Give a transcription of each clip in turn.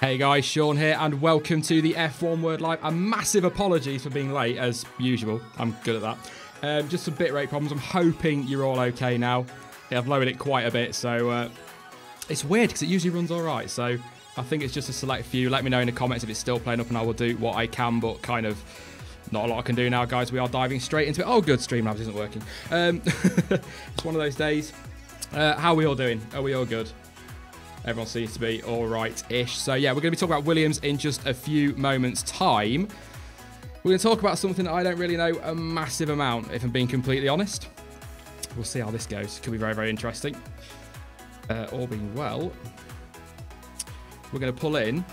Hey guys, Sean here, and welcome to the F1 Word Live. A massive apologies for being late, as usual. I'm good at that. Just some bitrate problems. I'm hoping you're all okay now. Yeah, I've lowered it quite a bit, so it's weird because it usually runs all right. So I think it's just a select few. Let me know in the comments if it's still playing up, and I will do what I can, but kind of not a lot I can do now, guys. We are diving straight into it. Oh, good, Streamlabs isn't working. It's one of those days. How are we all doing? Are we all good? Everyone seems to be all right-ish. So, yeah, we're going to be talking about Williams in just a few moments' time. We're going to talk about something that I don't really know a massive amount, if I'm being completely honest. We'll see how this goes. Could be very, very interesting. All being well, we're going to pull in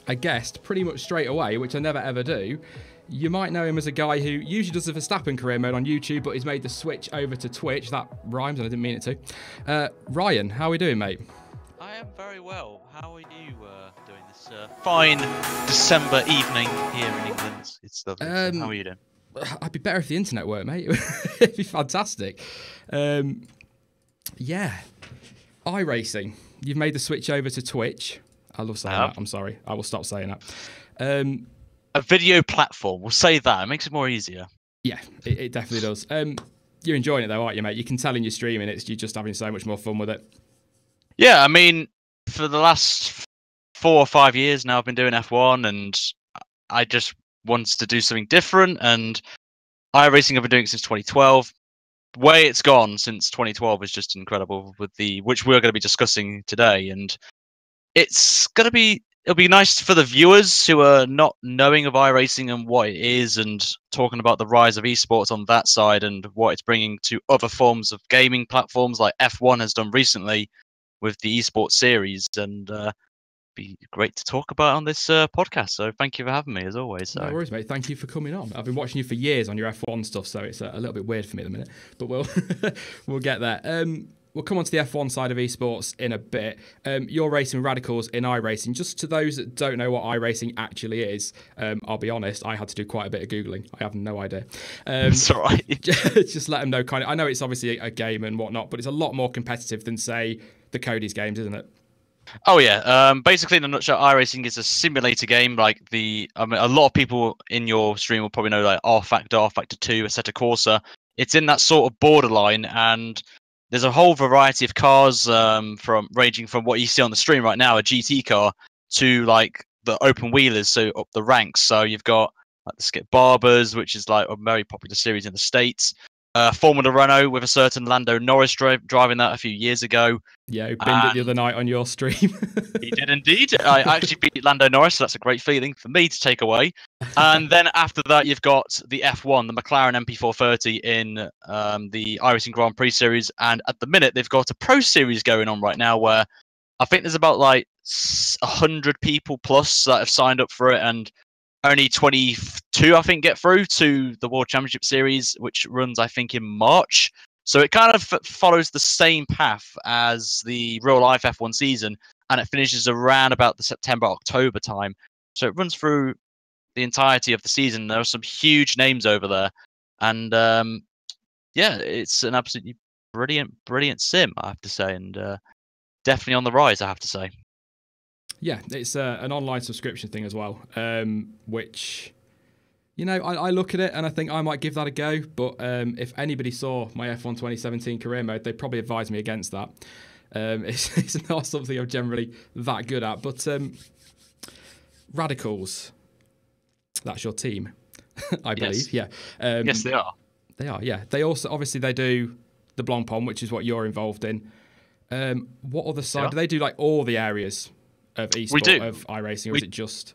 a guest pretty much straight away, which I never, ever do. You might know him as a guy who usually does the Verstappen career mode on YouTube, but he's made the switch over to Twitch. That rhymes, and I didn't mean it to. Ryan, how are we doing, mate? I am very well. How are you doing this fine December evening here in England? It's lovely. So how are you doing? I'd be better if the internet worked, mate. It'd be fantastic. Yeah. iRacing. You've made the switch over to Twitch. I love saying that. I'm sorry. I will stop saying that. A video platform. We'll say that. It makes it more easier. Yeah, it definitely does. You're enjoying it, though, aren't you, mate? You can tell in your streaming you're just having so much more fun with it. Yeah, I mean, for the last 4 or 5 years now, I've been doing F1, and I just wanted to do something different. And iRacing I've been doing since 2012. The way it's gone since 2012 is just incredible, with which we're going to be discussing today. And it'll be nice for the viewers who are not knowing of iRacing and what it is, and talking about the rise of esports on that side and what it's bringing to other forms of gaming platforms like F1 has done recently with the esports series, and be great to talk about on this podcast. So thank you for having me, as always. So. No worries, mate. Thank you for coming on. I've been watching you for years on your F1 stuff, so it's a little bit weird for me at the minute, but we'll get there. We'll come on to the F1 side of esports in a bit. You're racing Radicals in iRacing. Just to those that don't know what iRacing actually is, I'll be honest, I had to do quite a bit of Googling. I have no idea. It's all right. Just let them know. I know it's obviously a game and whatnot, but it's a lot more competitive than, say, the Cody's games, isn't it? Oh yeah. Basically, in a nutshell, iRacing is a simulator game. Like a lot of people in your stream will probably know like R-Factor 2, Assetto Corsa. It's in that sort of borderline, and there's a whole variety of cars, ranging from what you see on the stream right now, a GT car, to like the open wheelers, so up the ranks. So you've got like the Skip Barbers, which is like a very popular series in the States. Formula Renault with a certain Lando Norris driving that a few years ago. Yeah, who binned it the other night on your stream. He did indeed. I actually beat Lando Norris, so that's a great feeling for me to take away. And then after that, you've got the F1, the McLaren MP430 in the iRacing Grand Prix series. And at the minute, they've got a Pro Series going on right now where I think there's about like 100 people plus that have signed up for it, and only 22, I think, get through to the World Championship Series, which runs, I think, in March. So it kind of follows the same path as the real-life F1 season, and it finishes around about the September-October time. So it runs through the entirety of the season. There are some huge names over there. And, yeah, it's an absolutely brilliant sim, I have to say, and definitely on the rise, I have to say. Yeah, it's an online subscription thing as well, which, you know, I look at it and I think I might give that a go. But if anybody saw my F1 2017 career mode, they'd probably advise me against that. It's not something I'm generally that good at. But Radicals, that's your team, I believe. Yes. Yeah. Yes, they are. They are, yeah. They also, obviously, they do the Blancpain, which is what you're involved in. What other side? Do they do like all the areas of esports, of iRacing, or is it just...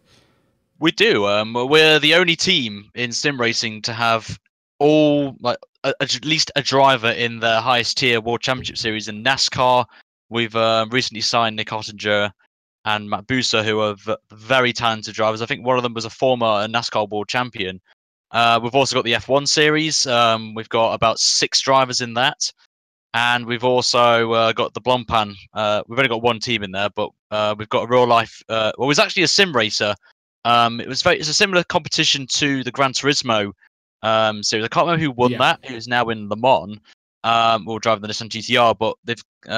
We do. We're the only team in sim racing to have all, like, at least a driver in the highest tier World Championship Series. In NASCAR, we've recently signed Nick Ottinger and Matt Buser, who are very talented drivers. I think one of them was a former NASCAR World Champion. We've also got the F1 Series. We've got about 6 drivers in that. And we've also got the Blancpain. We've only got one team in there, but we've got a real life. Well, it was actually a sim racer. It's a similar competition to the Gran Turismo series. I can't remember who won that. Who is now in Le Mans, or driving the Nissan GTR. But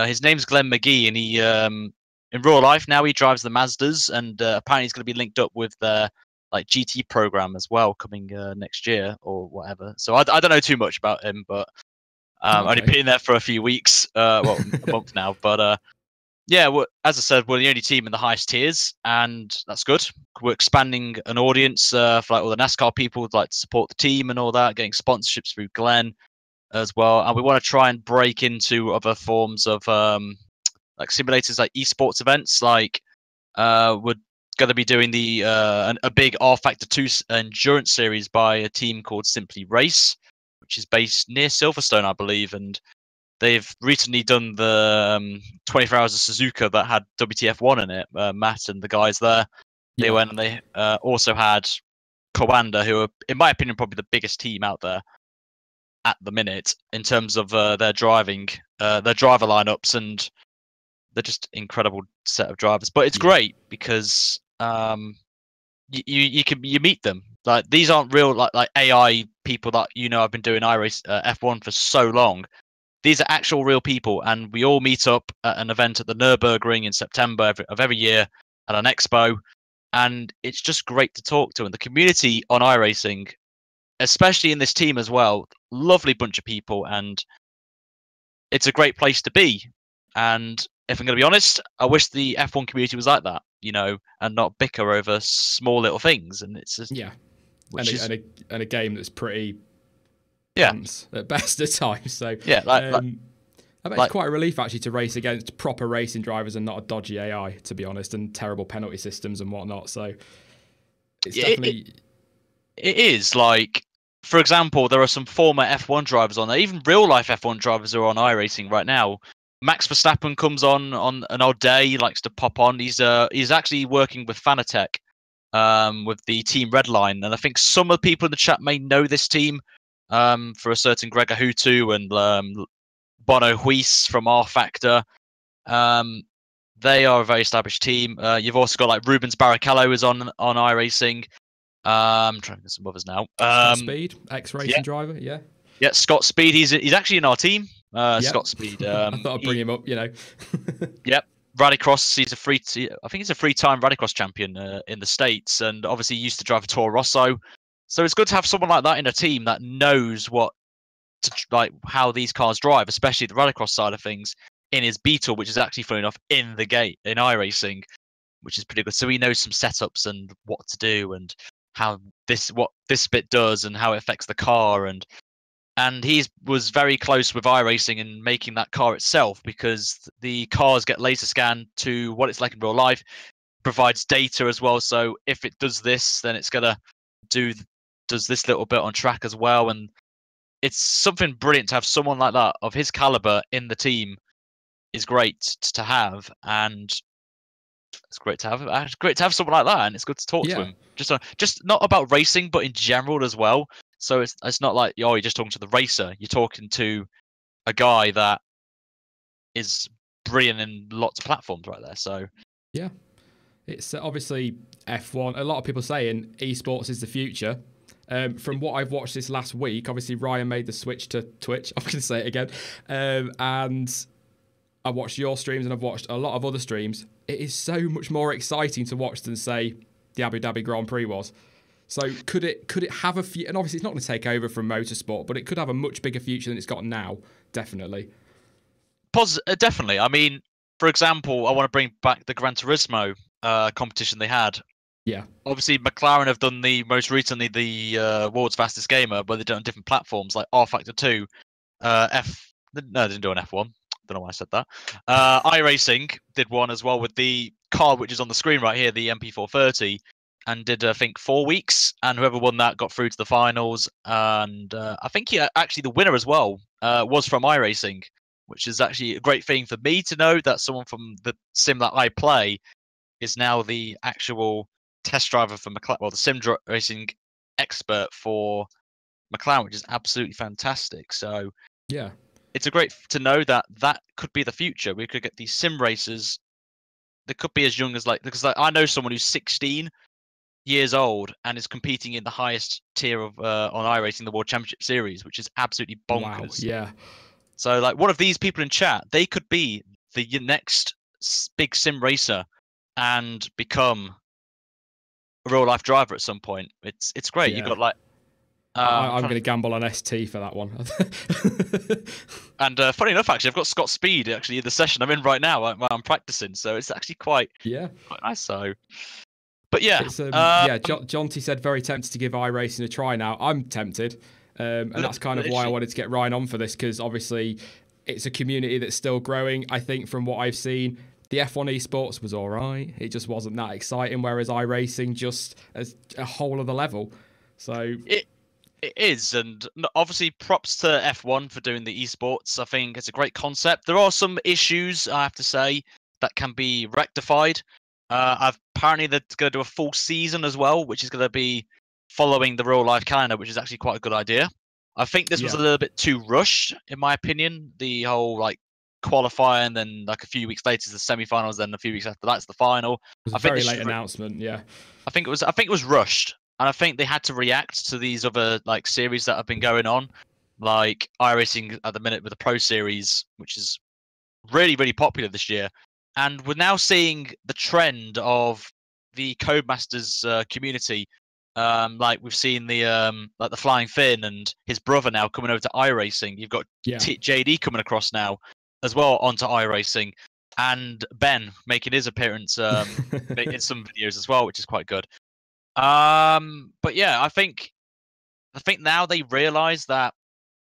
his name's Glenn McGee, and in real life now he drives the Mazdas, and apparently he's going to be linked up with the like GT program as well coming next year or whatever. So I don't know too much about him, but only been there for a few weeks, well, a month now. But yeah, as I said, we're the only team in the highest tiers, and that's good. We're expanding an audience for like all the NASCAR people who'd like to support the team and all that, getting sponsorships through Glenn as well. And we want to try and break into other forms of like simulators, like esports events. Like we're going to be doing the a big R Factor 2 endurance series by a team called Simply Race, which is based near Silverstone, I believe, and they've recently done the 24 Hours of Suzuka that had WTF1 in it. Matt and the guys there, they went and they also had Coanda, who are, in my opinion, probably the biggest team out there at the minute in terms of their driving, their driver lineups, and they're just incredible set of drivers. But it's great because you meet them. Like these aren't real like AI people that I've been doing iRace F1 for so long. These are actual real people, and we all meet up at an event at the Nürburgring in September of every year at an expo, and it's just great to talk to. And the community on iRacing, especially in this team as well, lovely bunch of people, and it's a great place to be. And if I'm going to be honest, I wish the F1 community was like that, and not bicker over small little things. And it's just, and a game that's pretty pants at best at times. So I bet it's quite a relief actually to race against proper racing drivers and not a dodgy AI, to be honest, and terrible penalty systems and whatnot. So it's definitely it is like, for example, there are some former F1 drivers on there, even real life F1 drivers who are on iRacing right now. Max Verstappen comes on an odd day. He likes to pop on. He's actually working with Fanatec, with the Team Redline, and I think some of the people in the chat may know this team, for a certain Gregor Hutu and Bono Huis from R Factor. They are a very established team. You've also got like Rubens Barrichello is on iRacing. I'm trying to get some others now. Scott Speed, ex-racing driver, yeah, Scott Speed. He's actually in our team. Scott Speed. I thought I'd bring him up. Yep. Rallycross. I think he's a three-time Rallycross champion in the States, and obviously he used to drive a Toro Rosso. So it's good to have someone like that in a team that knows how these cars drive, especially the Rallycross side of things, in his Beetle, which is actually, funny enough, in the gate in iRacing, which is pretty good. So he knows some setups and what to do and what this bit does and how it affects the car, and he was very close with iRacing in making that car itself, because the cars get laser scanned to what it's like in real life, provides data as well. So if it does this, then it's gonna does this little bit on track as well, and it's something brilliant to have someone like that of his caliber in the team. Is great to have, and it's great to have. It's great to have someone like that, and it's good to talk to him. Just not about racing, but in general as well. So it's not like you're just talking to the racer. You're talking to a guy that is brilliant in lots of platforms right there. So yeah, it's obviously F1. A lot of people saying esports is the future. From what I've watched this last week, obviously Ryan made the switch to Twitch. I'm going to say it again, and I watched your streams and I've watched a lot of other streams. It is so much more exciting to watch than, say, the Abu Dhabi Grand Prix was. So could it have a few? And obviously it's not going to take over from motorsport, but it could have a much bigger future than it's got now. Definitely. Definitely. I mean, for example, I want to bring back the Gran Turismo competition they had. Yeah. Obviously, McLaren have done most recently the world's fastest gamer, but they've done different platforms like R Factor 2, no, they didn't do an F1. Don't know why I said that. iRacing did one as well with the car which is on the screen right here, the MP430, and did I think 4 weeks, and whoever won that got through to the finals. And I think actually the winner as well was from iRacing, which is actually a great thing for me to know that someone from the sim that I play is now the actual test driver for McLaren, well, the sim racing expert for McLaren, which is absolutely fantastic. So yeah, it's a great to know that could be the future. We could get these sim racers that could be as young as because I know someone who's 16 years old and is competing in the highest tier of on iRacing, the World Championship Series, which is absolutely bonkers. Wow, yeah. So one of these people in chat, they could be the next big sim racer and become a real life driver at some point. It's great. You Yeah. got like I'm going to gamble on ST for that one. and funny enough, actually, I've got Scott Speed actually in the session I'm in right now while I'm practicing, so it's actually quite nice. So, but yeah, it's Jonty said very tempted to give iRacing a try now. I'm tempted, and that's kind of why I wanted to get Ryan on for this, because obviously it's a community that's still growing. I think from what I've seen, the F1 esports was all right. It just wasn't that exciting, whereas iRacing just as a whole other level. So it is, and obviously props to F1 for doing the esports. I think it's a great concept. There are some issues, I have to say, that can be rectified. Apparently they're going to do a full season as well, which is going to be following the real life calendar, which is actually quite a good idea. I think this was a little bit too rushed, in my opinion. The whole like qualify and then like a few weeks later is the semi-finals, then a few weeks after that's the final. It was a very late announcement. Yeah, I think it was rushed, and I think they had to react to these other like series that have been going on, like iRacing at the minute with the Pro Series, which is really really popular this year, and we're now seeing the trend of the Codemasters community. Like we've seen the like the Flying Finn and his brother now coming over to iRacing. You've got JD coming across now as well onto iRacing, and Ben making his appearance in some videos as well, which is quite good. But yeah, I think now they realise that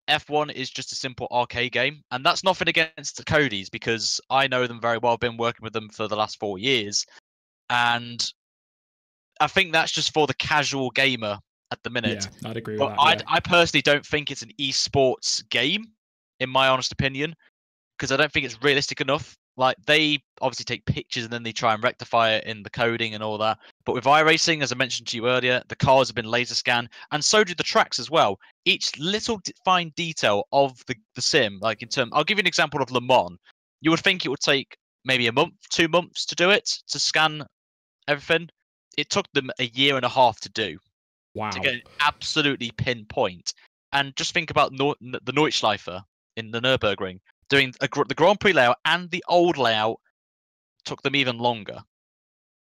F1 is just a simple arcade game, and that's nothing against the Codys because I know them very well. I've been working with them for the last 4 years, and I think that's just for the casual gamer at the minute. Yeah, I'd agree with that. I personally don't think it's an esports game, in my honest opinion, because I don't think it's realistic enough. Like they obviously take pictures and then they try and rectify it in the coding and all that. But with iRacing, as I mentioned to you earlier, the cars have been laser scanned, and so do the tracks as well. Each little fine detail of the sim, like I'll give you an example of Le Mans. You would think it would take maybe a month, 2 months to do it, to scan everything. It took them a year and a half to do. Wow. To get it absolutely pinpoint. And just think about the Nordschleife in the Nürburgring. Doing the Grand Prix layout and the old layout took them even longer.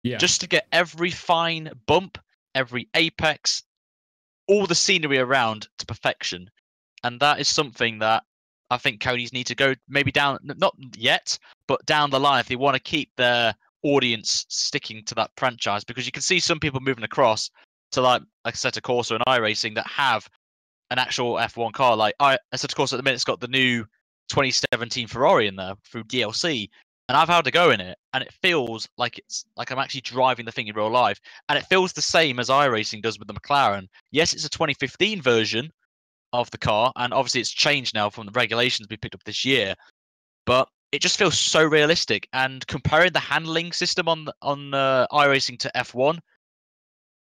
Yeah. Just to get every fine bump, every apex, all the scenery around to perfection. And that is something that I think Codys need to go maybe down, not yet, but down the line if they want to keep their audience sticking to that franchise. Because you can see some people moving across to like Assetto Corsa and iRacing that have an actual F1 car. Like Assetto Corsa at the minute, it's got the new 2017 Ferrari in there through DLC, and I've had to go in it, and it feels like it's like I'm actually driving the thing in real life, and it feels the same as iRacing does with the McLaren. Yes, it's a 2015 version of the car, and obviously it's changed now from the regulations we picked up this year, but it just feels so realistic. And comparing the handling system on iRacing to F1,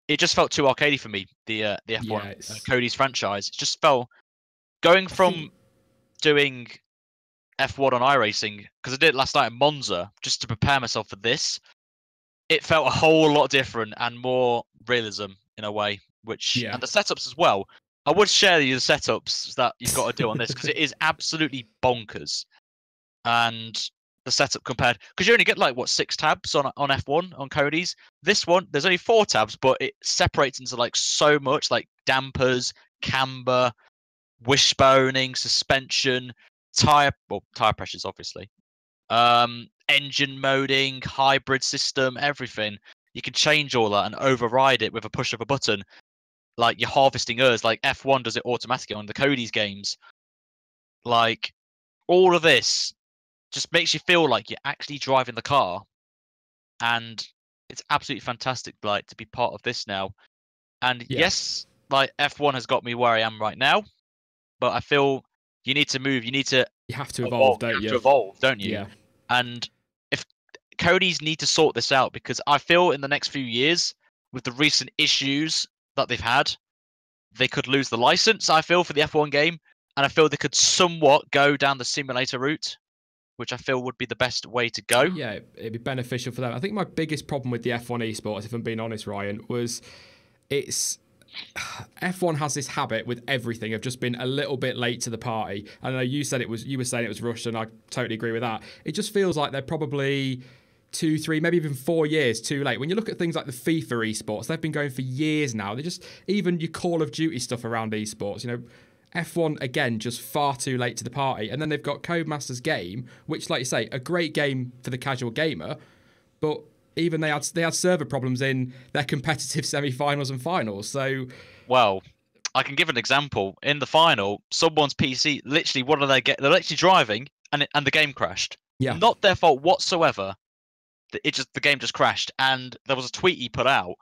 it just felt too arcadey for me. The F1 Codys franchise, it just felt going from doing F1 on iRacing, because I did it last night in Monza just to prepare myself for this. It felt a whole lot different and more realism in a way, and the setups as well. I would share the setups that you've got to do on this because it is absolutely bonkers. And the setup compared, because you only get like 6 tabs on F1 on Codys. This one, there's only 4 tabs, but it separates into like so much, like dampers, camber, wishboning, suspension, tire pressures, obviously, engine moding, hybrid system, everything. You can change all that and override it with a push of a button, like you're harvesting Urs, like F1 does it automatically on the Codys games. Like all of this just makes you feel like you're actually driving the car, and it's absolutely fantastic, like, to be part of this now. And yes, like F1 has got me where I am right now, but I feel you need to move. You have to evolve, don't you? You have to evolve, don't you? Yeah. And if Codys need to sort this out, because I feel in the next few years, with the recent issues that they've had, they could lose the license, I feel, for the F1 game. And I feel they could somewhat go down the simulator route, which I feel would be the best way to go. Yeah, it'd be beneficial for them. I think my biggest problem with the F1 esports, if I'm being honest, Ryan, was it's F1 has this habit with everything of just being a little bit late to the party. I know you were saying it was rushed, and I totally agree with that. It just feels like they're probably 2, 3, maybe even 4 years too late. When you look at things like the FIFA esports, they've been going for years now. They just, even your Call of Duty stuff around esports, you know, F1 again just far too late to the party. And then they've got Codemasters game, which, like you say, a great game for the casual gamer, but even they had server problems in their competitive semi-finals and finals. So, well, I can give an example. In the final, someone's PC literally, what do they get? They're literally driving, and the game crashed. yeah, Not their fault whatsoever. The game just crashed, and there was a tweet he put out,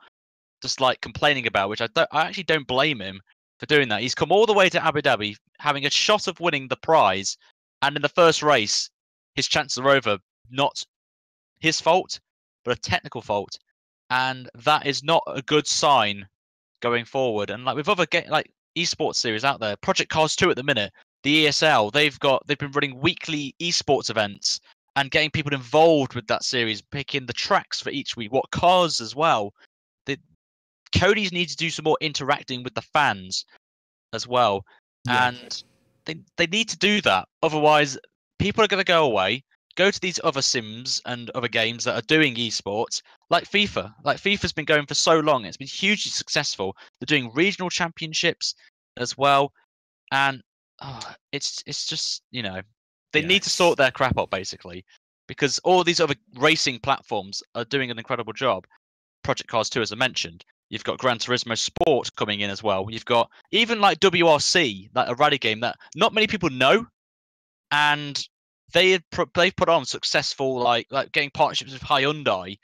just like complaining about, which I actually don't blame him for doing that. He's come all the way to Abu Dhabi, having a shot of winning the prize, and in the first race, his chances are over. Not his fault, but a technical fault, and that is not a good sign going forward. And like with other like esports series out there, Project Cars 2 at the minute, the ESL, they've been running weekly esports events and getting people involved with that series, picking the tracks for each week, what cars as well. The Cody's need to do some more interacting with the fans as well, yeah. and they need to do that. Otherwise, people are going to go away, go to these other sims and other games that are doing esports, like FIFA. Like FIFA's been going for so long; it's been hugely successful. They're doing regional championships as well, and it's just, you know, they need to sort their crap out basically, because all these other racing platforms are doing an incredible job. Project Cars 2, as I mentioned. You've got Gran Turismo Sport coming in as well. You've got even like WRC, like a rally game that not many people know, and they've put on successful like getting partnerships with Hyundai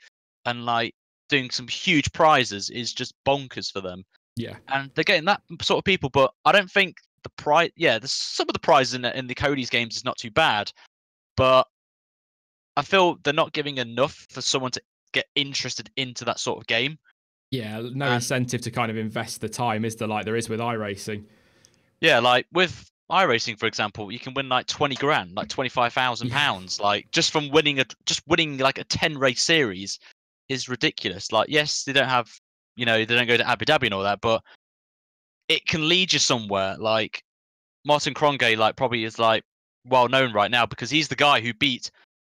and like doing some huge prizes is just bonkers for them. Yeah, and they're getting that sort of people. But I don't think the prize. Yeah, some of the prizes in the Cody's games is not too bad, but I feel they're not giving enough for someone to get interested into that sort of game. Yeah, no incentive to kind of invest the time, is there, like there is with iRacing? Yeah, like with iRacing, for example, you can win like 20 grand, like £25,000, like just from winning like a 10 race series is ridiculous. Like, yes, they don't have, you know, they don't go to Abu Dhabi and all that, but it can lead you somewhere. Like Martin Cronje, like probably is like well known right now because he's the guy who beat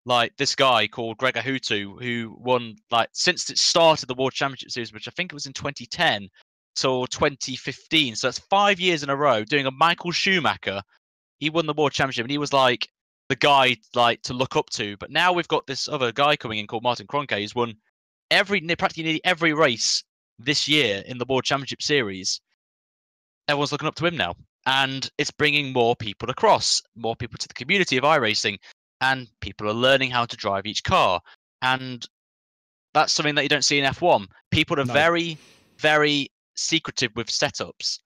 like this guy called Gregor Hutu, who won like since it started the World Championship Series, which I think it was in 2010 till 2015. So that's 5 years in a row doing a Michael Schumacher. He won the World Championship, and he was like the guy like to look up to. But now we've got this other guy coming in called Martin Cronje, who's won practically nearly every race this year in the World Championship Series. Everyone's looking up to him now, and it's bringing more people across, more people to the community of iRacing. And people are learning how to drive each car, and that's something that you don't see in F1. People are very, very secretive with setups.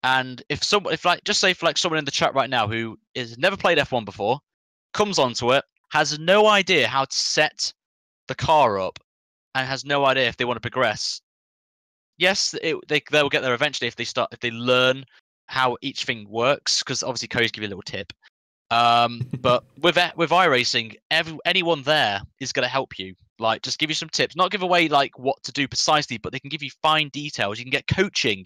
And if like just say for like someone in the chat right now who has never played F1 before, comes onto it, has no idea how to set the car up, and has no idea if they want to progress. Yes, they'll get there eventually if they learn how each thing works, because obviously codes give you a little tip. But with iRacing, anyone there is going to help you. Like, just give you some tips, not give away like what to do precisely, but they can give you fine details. You can get coaching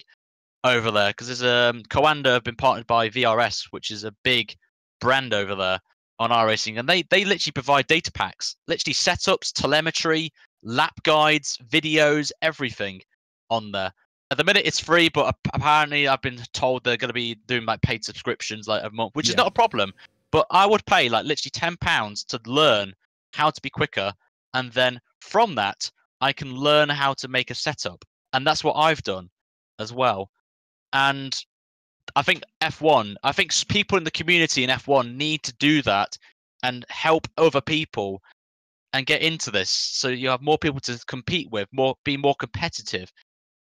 over there because there's Coanda have been partnered by VRS, which is a big brand over there on iRacing, and they literally provide data packs, literally setups, telemetry, lap guides, videos, everything on there. At the minute, it's free, but apparently I've been told they're going to be doing like paid subscriptions like a month, which is not a problem. But I would pay like literally £10 to learn how to be quicker, and then from that I can learn how to make a setup, and that's what I've done as well. And I think people in the community in F1 need to do that and help other people and get into this, so you have more people to compete with, be more competitive.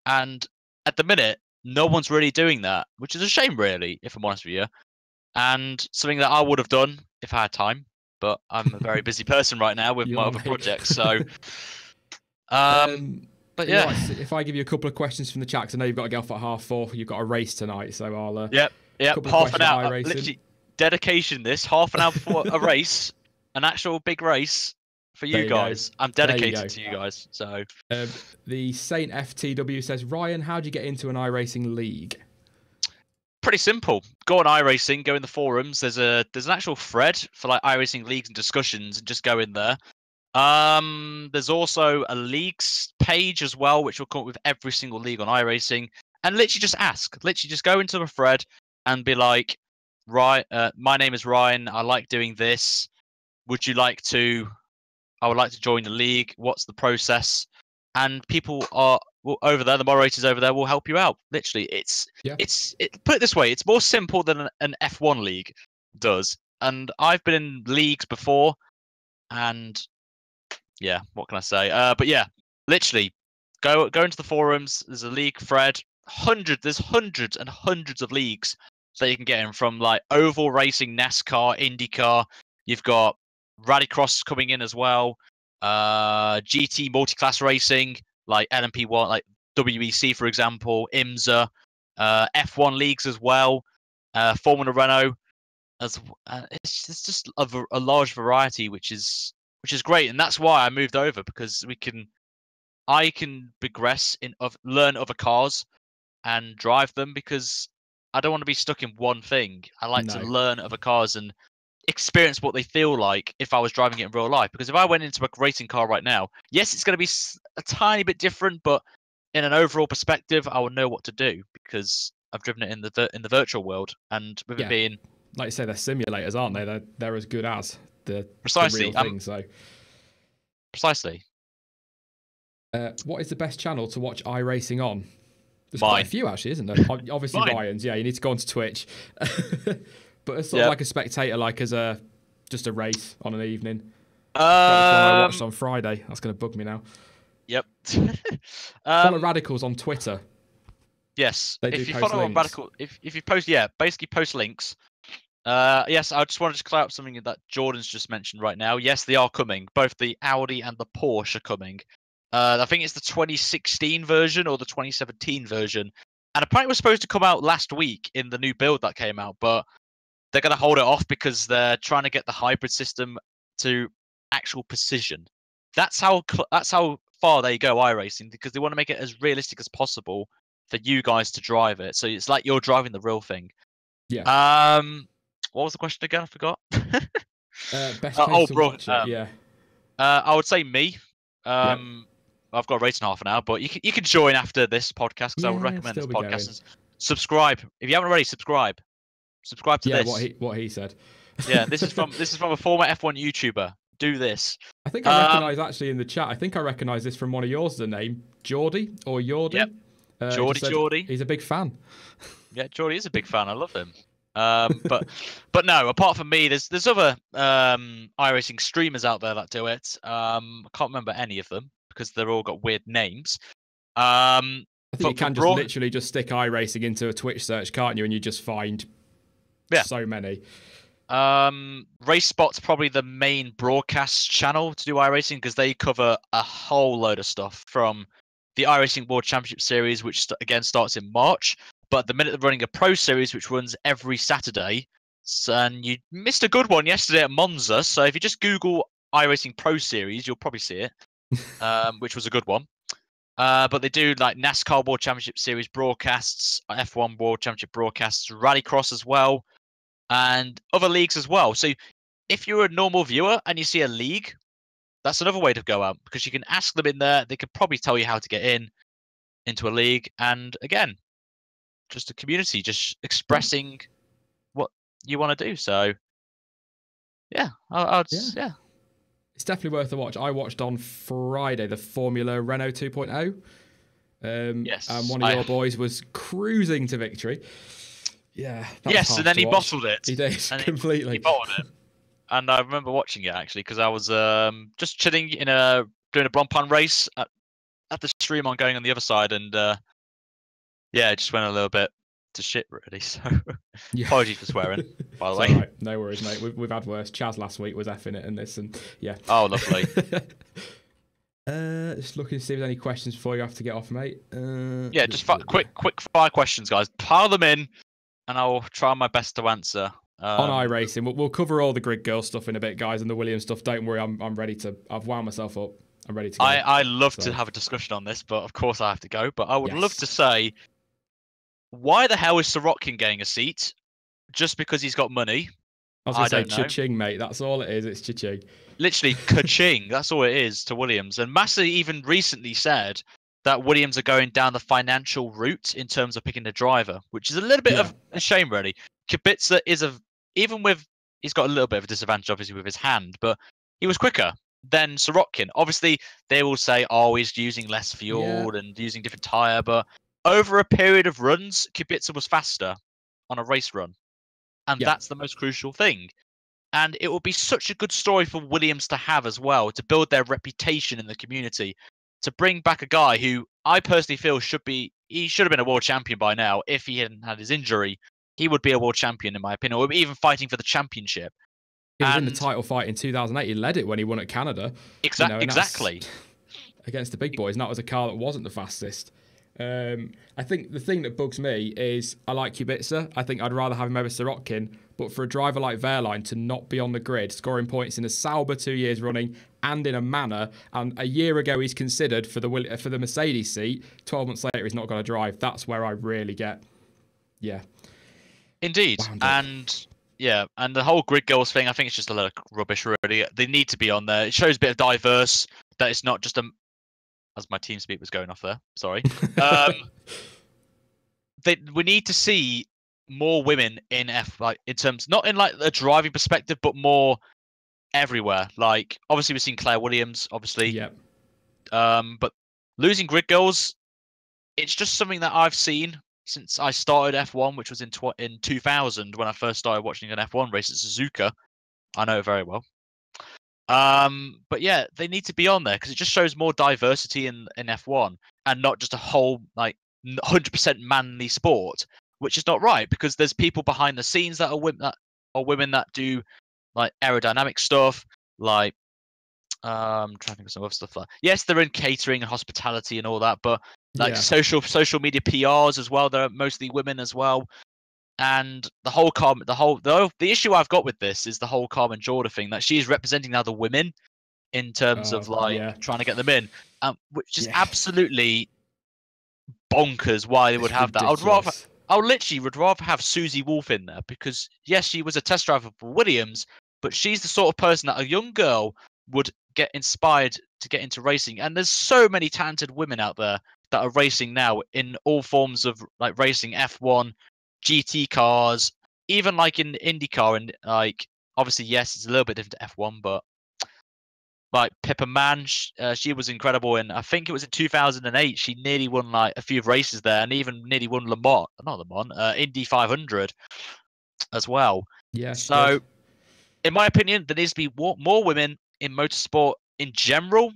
And at the minute, no one's really doing that, which is a shame, really, if I'm honest with you. And something that I would have done if I had time, but I'm a very busy person right now with my other projects. So, but yeah, if I give you a couple of questions from the chat, because I know you've got to get off at 4:30. You've got a race tonight, so I'll yep, half an hour, literally dedication. This half an hour before a race, an actual big race. for you guys. I'm dedicated to you go. guys. So the Saint FTW says, Ryan, how do you get into an iRacing league? pretty simple. Go on iRacing, go in the forums. There's an actual thread for like iRacing leagues and discussions, and just go in there. There's also a leagues page as well, which will come up with every single league on iRacing, and literally just ask. Literally just go into the thread and be like, right, my name is Ryan. I like doing this. Would you like to? I would like to join the league. What's the process? And people are over there. The moderators over there will help you out. Literally, put it this way: it's more simple than an F1 league does. And I've been in leagues before, and yeah, what can I say? But yeah, literally, go into the forums. There's a league thread. There's hundreds and hundreds of leagues that you can get in, from like oval racing, NASCAR, IndyCar. You've got Rallycross coming in as well. GT multi-class racing like LMP1, like WEC for example, IMSA, F1 leagues as well, Formula Renault. It's just a large variety, which is great, and that's why I moved over, because I can progress learn other cars and drive them, because I don't want to be stuck in one thing. I like to learn other cars and experience what they feel like if I was driving it in real life. Because if I went into a racing car right now, yes, it's going to be a tiny bit different, but in an overall perspective, I would know what to do, because I've driven it in the virtual world, and with it being, like you say, they're simulators, aren't they? They're as good as the precisely real thing. So precisely. What is the best channel to watch iRacing on? There's Mine. quite a few actually, isn't there? Obviously Ryan's. Yeah, you need to go onto Twitch. But it's sort of like a spectator, like as just a race on an evening. I watched on Friday. That's going to bug me now. Yep. Follow Radicals on Twitter. Yes. If you follow on Radical, if you post, basically post links. Yes, I just wanted to clear up something that Jordan's just mentioned right now. Yes, they are coming. Both the Audi and the Porsche are coming. I think it's the 2016 version or the 2017 version. And apparently it was supposed to come out last week in the new build that came out, but they're going to hold it off because they're trying to get the hybrid system to actual precision. That's how far they go iRacing, because they want to make it as realistic as possible for you guys to drive it. So it's like you're driving the real thing. Yeah. What was the question again? I forgot. Best place to watch it. Yeah. I would say me. I've got a race in half an hour, but you can join after this podcast, because I would recommend this podcast. Subscribe if you haven't already. Subscribe to this. What he said. Yeah, this is from a former F1 YouTuber. Do this. I think I recognise actually in the chat. I think I recognise this from one of yours. The name Geordie or Yordi. Yep. Geordie. He's a big fan. Yeah, Geordie is a big fan. I love him. But no. Apart from me, there's other iRacing streamers out there that do it. I can't remember any of them because they're all got weird names. I think you can just literally just stick iRacing into a Twitch search, can't you? And you just find so many. RaceSpot's probably the main broadcast channel to do iRacing, because they cover a whole load of stuff, from the iRacing World Championship Series, which again starts in March. But at the minute they're running a Pro Series, which runs every Saturday. And you missed a good one yesterday at Monza. So if you just Google iRacing Pro Series, you'll probably see it, which was a good one. But they do like NASCAR World Championship Series broadcasts, F1 World Championship broadcasts, Rallycross as well, and other leagues as well. So if you're a normal viewer and you see a league, that's another way to go out, because you can ask them in there. They could probably tell you how to get into a league. And again, just a community, just expressing what you want to do. So yeah, yeah. It's definitely worth a watch. I watched on Friday the Formula Renault 2.0. Yes. And one of your boys was cruising to victory. Yeah. Yes, and then he bottled it. He did, completely. He bottled it. And I remember watching it, actually, because I was just chilling doing a Brompan race at the stream on going on the other side. And yeah, it just went a little bit to shit, really. So apologies for swearing, by the way. All right. No worries, mate. We've had worse. Chaz last week was effing it and this, and yeah. Oh, lovely. Just looking to see if there's any questions before you have to get off, mate. Just quick fire questions, guys. Pile them in, and I'll try my best to answer. On iRacing, we'll cover all the grid girl stuff in a bit, guys, and the Williams stuff. Don't worry, I'm ready to. I've wound myself up. I'm ready to go. I love to have a discussion on this, but of course I have to go. But I would love to say, why the hell is Sorokin getting a seat? Just because he's got money? I was going to say cha-ching, mate. That's all it is. It's cha-ching. Literally ka-ching. That's all it is to Williams. And Massa even recently said that Williams are going down the financial route in terms of picking a driver, which is a little bit of a shame, really. Kubica is he's got a little bit of a disadvantage, obviously, with his hand, but he was quicker than Sorokin. Obviously, they will say, oh, he's using less fuel and using different tyre, but over a period of runs, Kubica was faster on a race run. And that's the most crucial thing. And it will be such a good story for Williams to have as well, to build their reputation in the community, to bring back a guy who I personally feel should have been a world champion by now. If he hadn't had his injury, he would be a world champion, in my opinion, or even fighting for the championship. He was in the title fight in 2008. He led it when he won at Canada. Exactly. Against the big boys, and that was a car that wasn't the fastest. I think the thing that bugs me is I like Kubica. I think I'd rather have him over Sorokin, but for a driver like Wehrlein to not be on the grid, scoring points in a Sauber 2 years running and in a manner, and a year ago he's considered for the Mercedes seat, 12 months later he's not going to drive. That's where I really get, Indeed, and the whole grid girls thing, I think it's just a lot of rubbish, really. They need to be on there. It shows a bit of diverse, that it's not just as my team speak was going off there, sorry. We need to see more women in in terms, not in like a driving perspective, but more everywhere. Like, obviously we've seen Claire Williams, obviously. But losing grid girls, it's just something that I've seen since I started F1, which was in 2000 when I first started watching an F1 race at Suzuka. I know it very well. But yeah, they need to be on there because it just shows more diversity in F1 and not just a whole like 100% manly sport, which is not right because there's people behind the scenes that are women that do like aerodynamic stuff, like I'm trying to think of some other stuff. Like, yes, they're in catering and hospitality and all that, but like social media PRs as well. They're mostly women as well. And the issue I've got with this is the whole Carmen Jorda thing, that she's representing now the women in terms of trying to get them in, which is absolutely bonkers. Why they would have that? I would rather have Susie Wolff in there because yes, she was a test driver for Williams, but she's the sort of person that a young girl would get inspired to get into racing. And there's so many talented women out there that are racing now in all forms of like racing, F1. GT cars, even like in IndyCar, and like obviously yes, it's a little bit different to F1, but like Pippa Mann, she was incredible, and I think it was in 2008 she nearly won like a few races there, and even nearly won Indy 500 as well. Yeah. So, in my opinion, there needs to be more women in motorsport in general,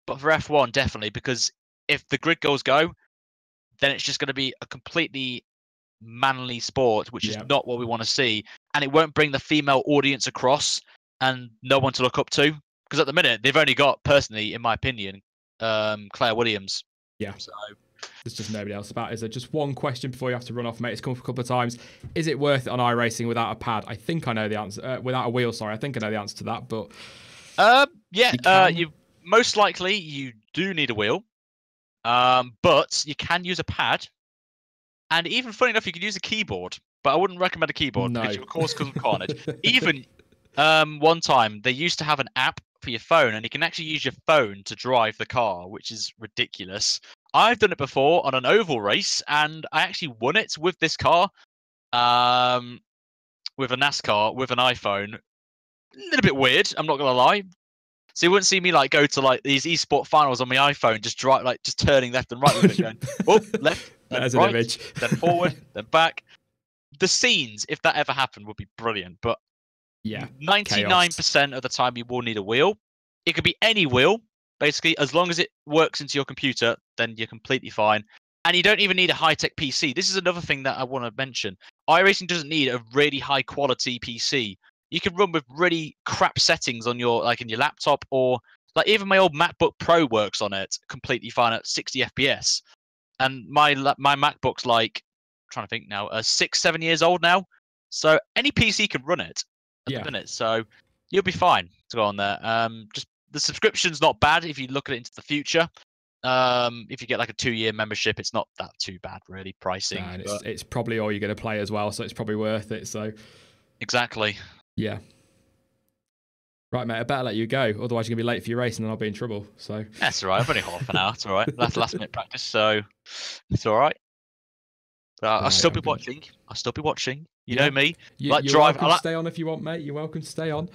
but for F1 definitely, because if the grid girls go, then it's just going to be a completely manly sport, which is not what we want to see, and it won't bring the female audience across and no one to look up to, because at the minute they've only got, personally in my opinion, Claire Williams. So there's just nobody else about. Is there just one question before you have to run off, mate? It's come up a couple of times. Is it worth it on iRacing without a pad? I think I know the answer. Without a wheel, sorry. I think I know the answer to that, but you most likely you do need a wheel, but you can use a pad. And even funny enough, you could use a keyboard, but I wouldn't recommend a keyboard because you, of course, cause carnage. Even one time, they used to have an app for your phone, and you can actually use your phone to drive the car, which is ridiculous. I've done it before on an oval race, and I actually won it with this car, with a NASCAR, with an iPhone. A little bit weird, I'm not going to lie. So you wouldn't see me like go to like these eSport finals on my iPhone, just turning left and right with it, going, oh, left, then There's right, an image. then forward, then back. The scenes, if that ever happened, would be brilliant. But 99% of the time, you will need a wheel. It could be any wheel, basically, as long as it works into your computer, then you're completely fine. And you don't even need a high-tech PC. This is another thing that I want to mention. iRacing doesn't need a really high-quality PC. You can run with really crap settings on your in your laptop, or like even my old MacBook Pro works on it completely fine at 60 FPS. And my MacBook's like, I'm trying to think now, 6-7 years old now, So any PC can run it at the minute. So you'll be fine to go on there. Just the subscription's not bad if you look at it into the future. If you get like a 2-year membership, it's not that too bad really pricing. And it's probably all you're going to play as well, so it's probably worth it. So exactly. Yeah. Right, mate. I better let you go. Otherwise, you're going to be late for your race, and then I'll be in trouble. So that's all right. I've only half an hour. It's all right. That's last minute practice, so it's all right. I'll still be watching. I'll still be watching. You know me. You're welcome to stay on if you want, mate. You're welcome to stay on.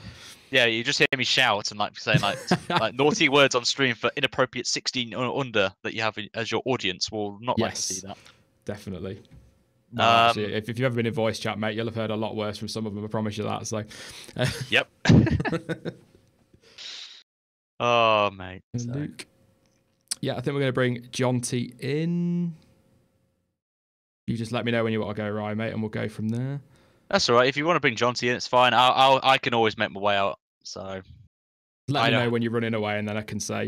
Yeah, you just hear me shout and like saying like naughty words on stream for inappropriate 16 or under that you have as your audience will not like to see that. Definitely. Well, actually, if you've ever been in voice chat, mate, you'll have heard a lot worse from some of them. I promise you that. So. Yep. Oh, mate. Luke. Yeah, I think we're going to bring Jonty in. You just let me know when you want to go, Ryan, mate, and we'll go from there. That's all right. If you want to bring Jonty in, it's fine. I can always make my way out. So let me know when you're running away, and then I can say,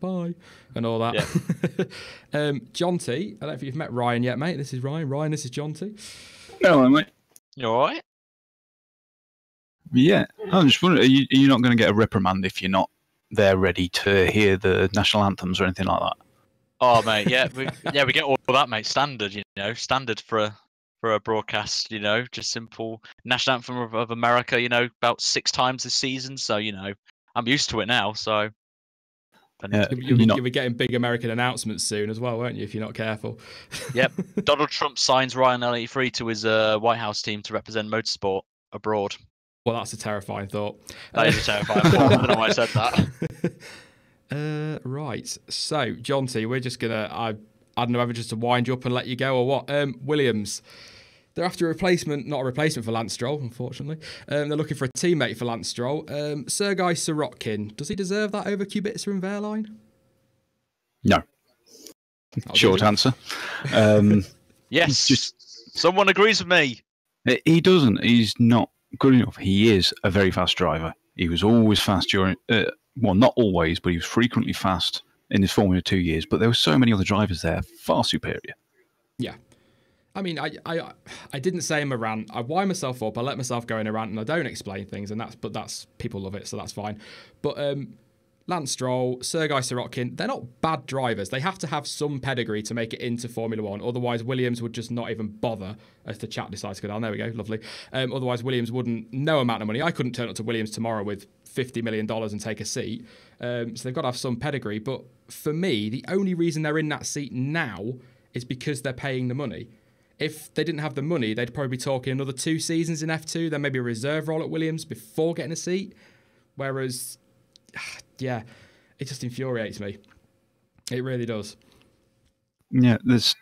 bye and all that. Yeah. Jonty, I don't know if you've met Ryan yet, mate. This is Ryan. Ryan, this is Jonty. Hello, mate. You all right? Yeah. I'm just wondering, are you not going to get a reprimand if you're not there ready to hear the national anthems or anything like that? Oh, mate, yeah, we get all that, mate. Standard, standard for a broadcast, just simple national anthem of America, about 6 times this season. So, I'm used to it now. So, you'll be getting big American announcements soon as well, won't you? If you're not careful. Yep. Donald Trump signs RyanL83 to his White House team to represent motorsport abroad. Well, that's a terrifying thought. That is a terrifying thought. I don't know why I said that. Right. So, Jonty, we're just gonna I don't know whether just to wind you up and let you go or what. Williams. They're after a replacement, not a replacement for Lance Stroll, unfortunately. They're looking for a teammate for Lance Stroll. Sergei Sirotkin, does he deserve that over Kubica and Wehrlein? No. Short answer. Yes. Someone agrees with me. He doesn't. He's not good enough. He is a very fast driver. He was always fast during, well, not always, but he was frequently fast in his Formula 2 years. But there were so many other drivers there, far superior. Yeah. I mean, I didn't say I'm a rant. I wind myself up. I let myself go in a rant, and I don't explain things. And that's people love it, so that's fine. But Lance Stroll, Sergei Sirotkin, they're not bad drivers. They have to have some pedigree to make it into Formula One. Otherwise, Williams would just not even bother as the chat decides to go down. There we go, lovely. Otherwise, Williams wouldn't, no amount of money. I couldn't turn up to Williams tomorrow with $50 million and take a seat. So they've got to have some pedigree. But for me, the only reason they're in that seat now is because they're paying the money. If they didn't have the money, they'd probably be talking another 2 seasons in F2, then maybe a reserve role at Williams before getting a seat. Whereas, yeah, it just infuriates me. It really does. Yeah, it's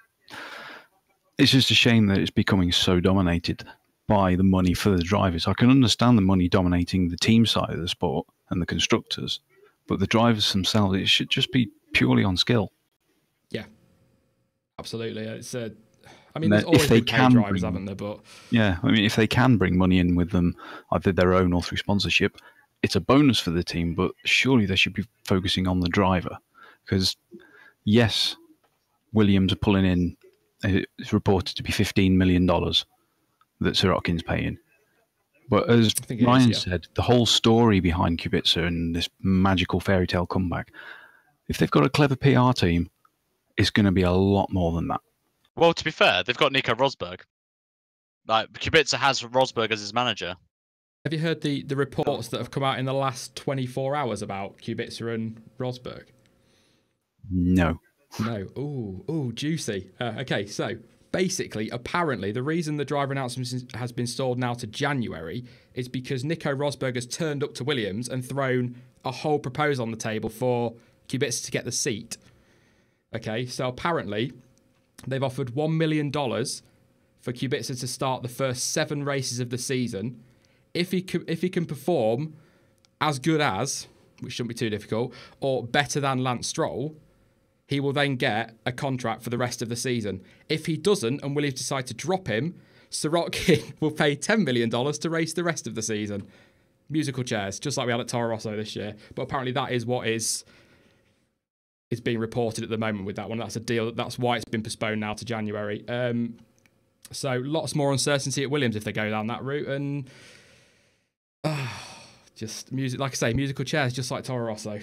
just a shame that it's becoming so dominated by the money for the drivers. I can understand the money dominating the team side of the sport and the constructors, but the drivers themselves, it should just be purely on skill. Yeah, absolutely. It's I mean, there's always been paid drivers, haven't there? But yeah, I mean, if they can bring money in with them, either their own or through sponsorship, it's a bonus for the team. But surely they should be focusing on the driver, because yes, Williams are pulling in. It's reported to be $15 million that Sirotkin's paying. But as Ryan said, the whole story behind Kubica and this magical fairy tale comeback, if they've got a clever PR team, it's going to be a lot more than that. Well, to be fair, they've got Nico Rosberg. Like, Kubica has Rosberg as his manager. Have you heard the reports that have come out in the last 24 hours about Kubica and Rosberg? No. No. Ooh, juicy. Okay, so basically, apparently, the reason the driver announcement has been stalled now to January is because Nico Rosberg has turned up to Williams and thrown a whole proposal on the table for Kubica to get the seat. Okay, so apparently they've offered $1 million for Kubica to start the first 7 races of the season. If he can perform as good as, which shouldn't be too difficult, or better than Lance Stroll, he will then get a contract for the rest of the season. If he doesn't, and Williams decide to drop him, Sirotkin will pay $10 million to race the rest of the season. Musical chairs, just like we had at Toro Rosso this year. But apparently that is what is being reported at the moment with that one. That's a deal. That's why it's been postponed now to January. So lots more uncertainty at Williams if they go down that route, and just music, like I say, musical chairs, just like Toro Rosso.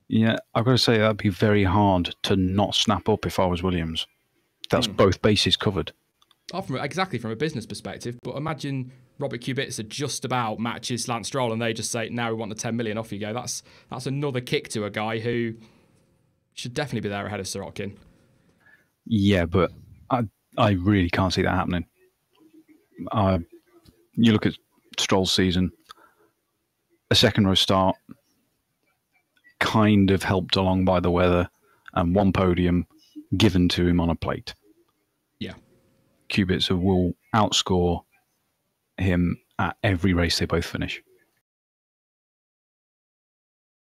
Yeah, I've got to say that'd be very hard to not snap up if I was Williams. That's both bases covered. Exactly from a business perspective, but imagine Robert Kubica just about matches Lance Stroll, and they just say, "Now we want the 10 million, off you go." That's another kick to a guy who should definitely be there ahead of Sirotkin. Yeah, but I really can't see that happening. You look at Stroll's season, a second row start, kind of helped along by the weather, and one podium given to him on a plate. Yeah. Kubica will outscore him at every race they both finish.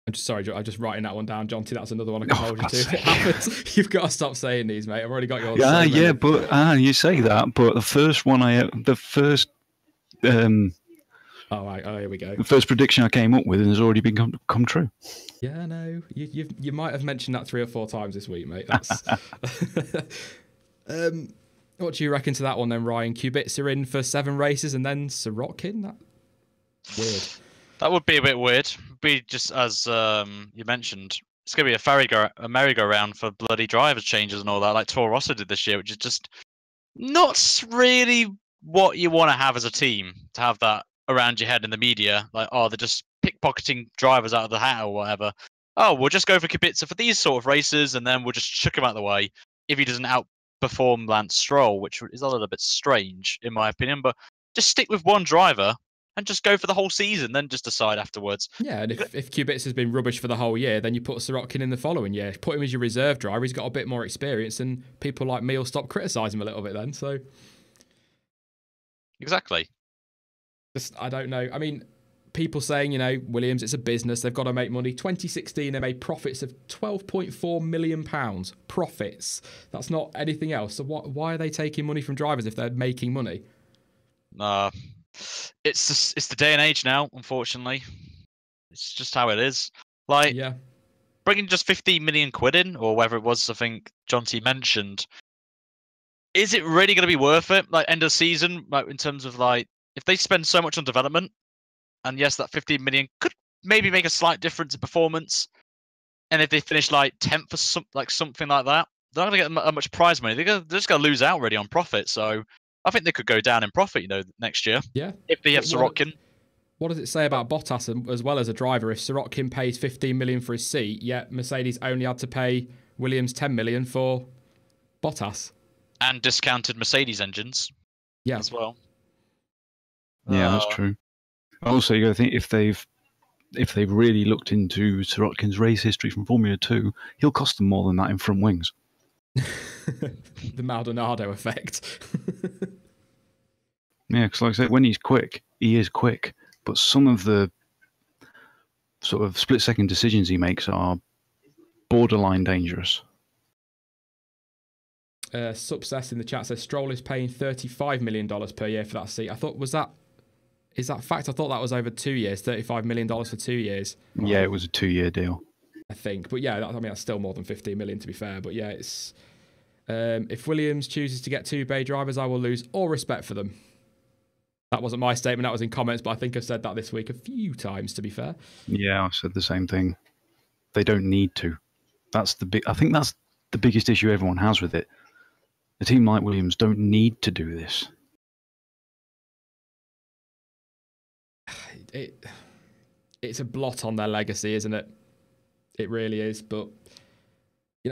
I'm just sorry, I'm just writing that one down, Jonty. That's another one I can hold you to. If it happens, you've got to stop saying these, mate. I've already got yours. Yeah, but you say that, but the first one oh, right. Oh, here we go. the first prediction I came up with has already been come true. Yeah, no, you might have mentioned that 3 or 4 times this week, mate. That's what do you reckon to that one then, Ryan? Kubica in for 7 races and then Sirotkin? That's weird. That would be a bit weird. Be just as you mentioned, it's going to be a merry-go-round for bloody drivers changes and all that, like Toro Rosso did this year, which is just not really what you want to have as a team, to have that around your head in the media. Like, oh, they're just pickpocketing drivers out of the hat or whatever. Oh, we'll just go for Kubica for these sort of races, and then we'll just chuck him out of the way if he doesn't outperform Lance Stroll, which is a little bit strange, in my opinion. But just stick with one driver and just go for the whole season, then just decide afterwards. Yeah, and if Kubica has been rubbish for the whole year, then you put Sirotkin in the following year. Put him as your reserve driver. He's got a bit more experience, and people like me will stop criticising him a little bit then. So Exactly. I don't know. I mean, people saying, Williams, it's a business. They've got to make money. 2016, they made profits of £12.4 million. Profits. That's not anything else. So why are they taking money from drivers if they're making money? It's the day and age now, unfortunately. It's just how it is. Like, yeah, bringing just 15 million quid in, or whatever it was, I think John T mentioned, is it really going to be worth it? Like, end of season, like, in terms of, like, if they spend so much on development, and yes, that 15 million could maybe make a slight difference in performance, and if they finish like 10th or something like that, they're not going to get much prize money. They're just going to lose out really on profit. So I think they could go down in profit, next year. Yeah. If they have Sirotkin. What does it say about Bottas as well as a driver? If Sirotkin pays 15 million for his seat, yet Mercedes only had to pay Williams 10 million for Bottas. And discounted Mercedes engines. Yeah. As well. Yeah, that's true. Also, you got to think if they've really looked into Sirotkin's race history from Formula 2, he'll cost them more than that in front wings. The Maldonado effect. Yeah, because like I said, when he's quick, he is quick. But some of the sort of split-second decisions he makes are borderline dangerous. Success in the chat says Stroll is paying $35 million per year for that seat. I thought, is that fact? I thought that was over 2 years, $35 million for 2 years. Yeah, it was a 2-year deal, I think. But yeah, that's still more than 15 million to be fair. But yeah, it's if Williams chooses to get 2 bay drivers, I will lose all respect for them. That wasn't my statement, that was in comments, but I think I've said that this week a few times, to be fair. Yeah, I said the same thing. They don't need to. I think that's the biggest issue everyone has with it. A team like Williams don't need to do this. It's a blot on their legacy, isn't it? It really is. But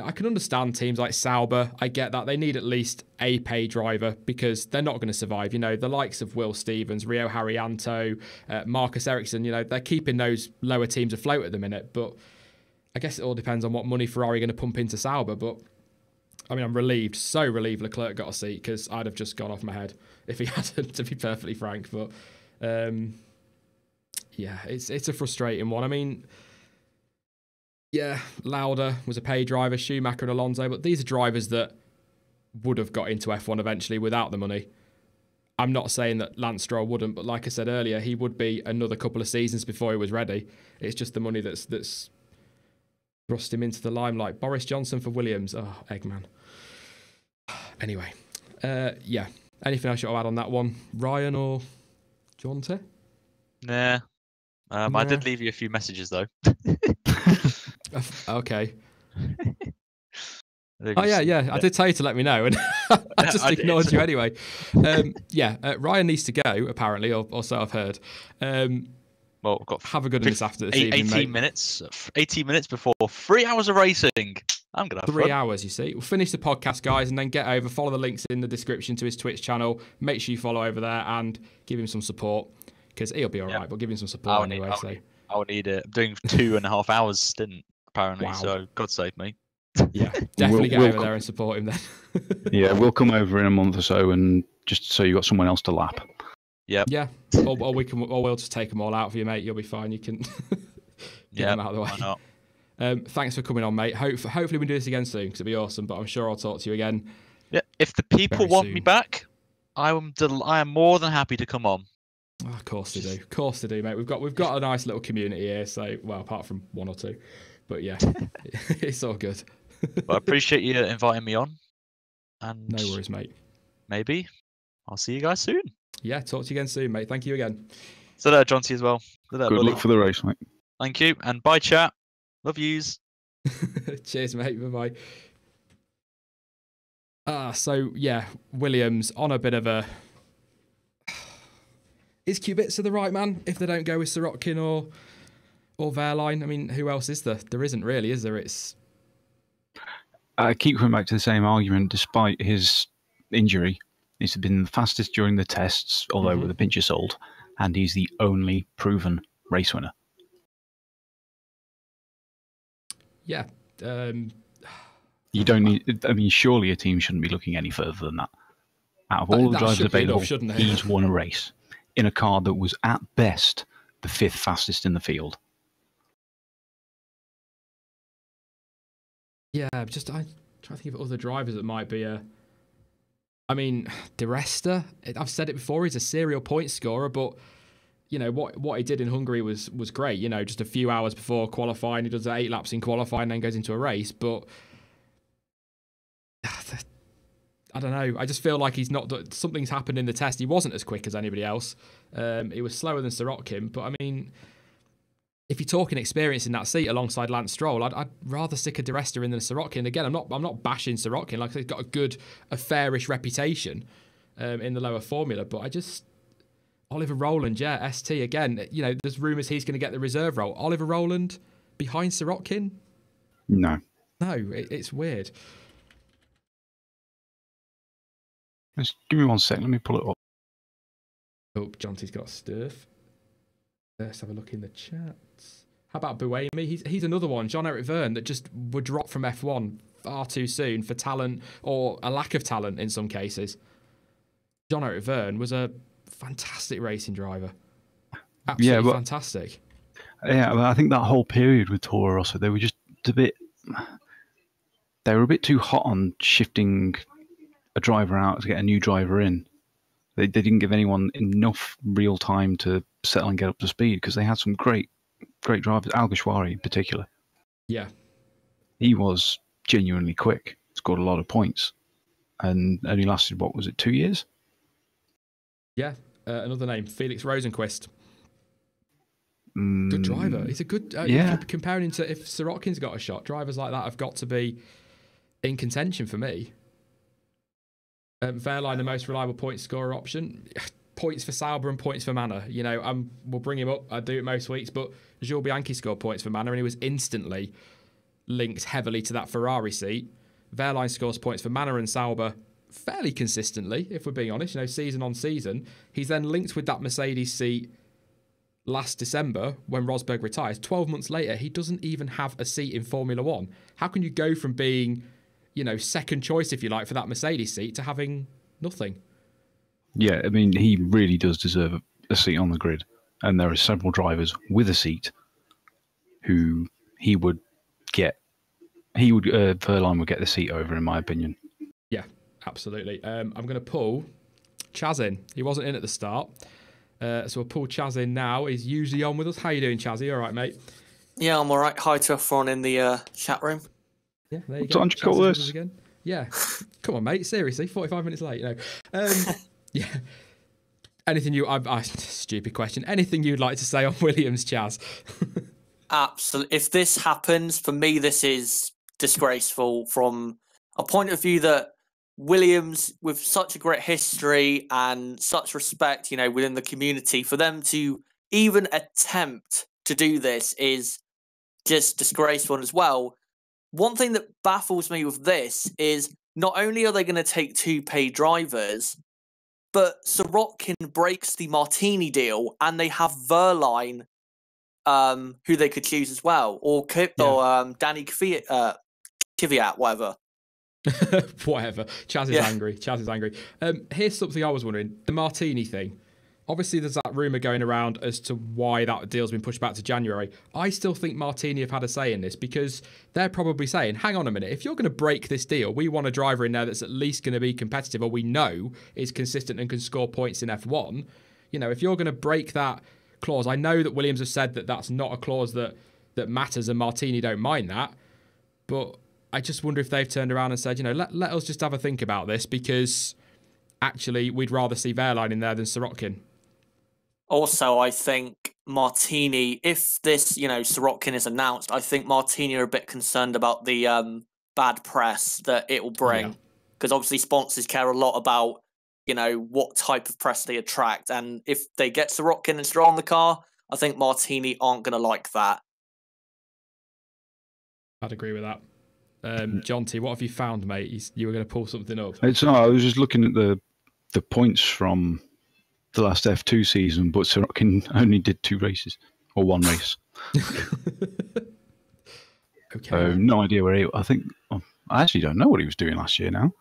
I can understand teams like Sauber. I get that they need at least a pay driver because they're not going to survive. The likes of Will Stevens, Rio Haryanto, Marcus Ericsson. They're keeping those lower teams afloat at the minute. But I guess it all depends on what money Ferrari are going to pump into Sauber. But I mean, I'm relieved, so relieved Leclerc got a seat because I'd have just gone off my head if he hadn't, to be perfectly frank. But yeah, it's a frustrating one. I mean, yeah, Lauda was a pay driver, Schumacher and Alonso, but these are drivers that would have got into F1 eventually without the money. I'm not saying that Lance Stroll wouldn't, but like I said earlier, he would be another couple of seasons before he was ready. It's just the money that's thrust him into the limelight. Boris Johnson for Williams. Oh, Eggman. Anyway, Yeah. Anything else you want to add on that one, Ryan or Jonte? Nah. I Nah. did leave you a few messages though. Okay. Leave Oh you some- yeah. I did tell you to let me know, and I just I did. ignored you anyway. Ryan needs to go apparently, or so I've heard. Well, I've got Have a good one this afternoon, this evening, 18 mate. minutes. 18 minutes before 3 hours of racing. I'm gonna have 3 fun. hours, you see. We'll finish the podcast, guys, and then get over. Follow the links in the description to his Twitch channel. Make sure you follow over there and give him some support, because he'll be all right. But give him some support anyway. I would need it. I'm doing 2.5 hours stint apparently. Wow. So God save me. Yeah, definitely get over there and support him then. Yeah, we'll come over in a month or so, and just so you got someone else to lap. Yep. Yeah, or we'll just take them all out for you, mate. You'll be fine. You can get them out of the way. Why not? Thanks for coming on, mate. Hopefully we do this again soon, because it'd be awesome. But I'm sure I'll talk to you again. Yeah. If the people Very want soon. me back, I am more than happy to come on. Oh, of course they do. Of course they do, mate. We've got a nice little community here. So, well, apart from one or two, but yeah, it's all good. But I appreciate you inviting me on. And No worries, mate. maybe I'll see you guys soon. Yeah, talk to you again soon, mate. Thank you again. So there, John T as well. So there, Good buddy. luck for the race, mate. Thank you, and bye, chat. Love yous. Cheers, mate. Bye bye. So yeah, Williams on a bit of a. Is Kubica the right man if they don't go with Sirotkin or Wehrlein? I mean, who else is there? There isn't really, is there? I keep coming back to the same argument. Despite his injury, he's been the fastest during the tests, although with a pinch of salt, and he's the only proven race winner. Yeah. You don't need. I mean, surely a team shouldn't be looking any further than that. Out of all the That drivers should be enough, available, shouldn't it? he's won a race in a car that was at best the 5th fastest in the field. Yeah, I'm trying to think of other drivers that might be a. I mean, De Resta. I've said it before. He's a serial point scorer, but you know what he did in Hungary was great. You know, just a few hours before qualifying, he does 8 laps in qualifying, then goes into a race. But I don't know. I just feel like he's not. Something's happened in the test. He wasn't as quick as anybody else. He was slower than Sirotkin. But I mean, if you're talking experience in that seat alongside Lance Stroll, I'd rather stick a De Resta in than a Sirotkin. Again, I'm not bashing Sirotkin. Like I said, he's got a fairish reputation in the lower formula. But I just Oliver Rowland, yeah, ST again. You know, there's rumours he's going to get the reserve role. Oliver Rowland behind Sirotkin? No. No, it's weird. Just give me 1 second. Let me pull it up. Oh, Jonty's got Sturf. Let's have a look in the chat. How about Buemi? He's another one, Jean-Eric Verne, that just would drop from F1 far too soon for talent or a lack of talent in some cases. Jean-Eric Verne was a fantastic racing driver. Absolutely fantastic. Yeah, I think that whole period with Toro Rosso, they were just a bit. They were a bit too hot on shifting a driver out to get a new driver in. They didn't give anyone enough real time to settle and get up to speed because they had some great drivers. Alguersuari in particular. Yeah, he was genuinely quick. Scored a lot of points, and only lasted 2 years? Yeah. Another name, Felix Rosenquist. Good driver. He's a good. Yeah. Comparing him to if Sirotkin's got a shot, drivers like that have got to be in contention for me. Wehrlein, the most reliable point scorer option. Points for Sauber and points for Manor. You know, we'll bring him up. I do it most weeks, but Jules Bianchi scored points for Manor, and he was instantly linked heavily to that Ferrari seat. Wehrlein scores points for Manor and Sauber fairly consistently, if we're being honest. You know, season on season, he's then linked with that Mercedes seat last December when Rosberg retires. 12 months later, he doesn't even have a seat in Formula One. How can you go from being, you know, second choice, if you like, for that Mercedes seat to having nothing? Yeah, I mean, he really does deserve a seat on the grid. And there are several drivers with a seat who Wehrlein would get the seat over, in my opinion. Yeah, absolutely. I'm going to pull Chaz in. He wasn't in at the start. So we'll pull Chaz in now. He's usually on with us. How you doing, Chaz? You all right, mate? Yeah, I'm all right. Hi to everyone in the chat room. Yeah, there you What's go. on Chaz is with us this? again. Yeah. Come on, mate. Seriously, 45 minutes late. No. Yeah. Anything stupid question. Anything you'd like to say on Williams, Chaz? Absolutely. If this happens, for me, this is disgraceful from a point of view that Williams, with such a great history and such respect, within the community, for them to even attempt to do this is just disgraceful. And as well, one thing that baffles me with this is not only are they going to take 2 paid drivers, but Sorokin breaks the Martini deal and they have Verline, who they could choose as well, or Danny Kvyat, whatever. Whatever. Chaz is angry. Chaz is angry. Here's something I was wondering. The Martini thing. Obviously, there's that rumour going around as to why that deal's been pushed back to January. I still think Martini have had a say in this because they're probably saying, hang on a minute, if you're going to break this deal, we want a driver in there that's at least going to be competitive or we know is consistent and can score points in F1. If you're going to break that clause, I know that Williams have said that that's not a clause that matters and Martini don't mind that. But I just wonder if they've turned around and said, let us just have a think about this because actually we'd rather see Verline in there than Sorokin. Also, I think Martini, if this, Sorokin is announced, I think Martini are a bit concerned about the bad press that it will bring. Because obviously sponsors care a lot about, what type of press they attract. And if they get Sorokin and Stroll on the car, I think Martini aren't going to like that. I'd agree with that. John T, what have you found, mate? You were going to pull something up. I was just looking at the points from the last F2 season, but Sorokin only did 2 races, or 1 race. Okay. So no idea where he... I actually don't know what he was doing last year now.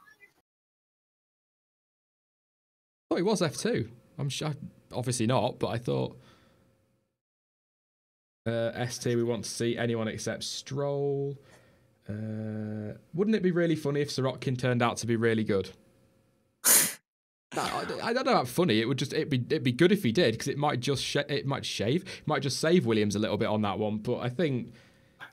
I thought he was F2. I'm sure, obviously not, but I thought... ST, we want to see anyone except Stroll. Wouldn't it be really funny if Sorokin turned out to be really good? I don't know about funny. It'd be good if he did because it might just it might just save Williams a little bit on that one. But I think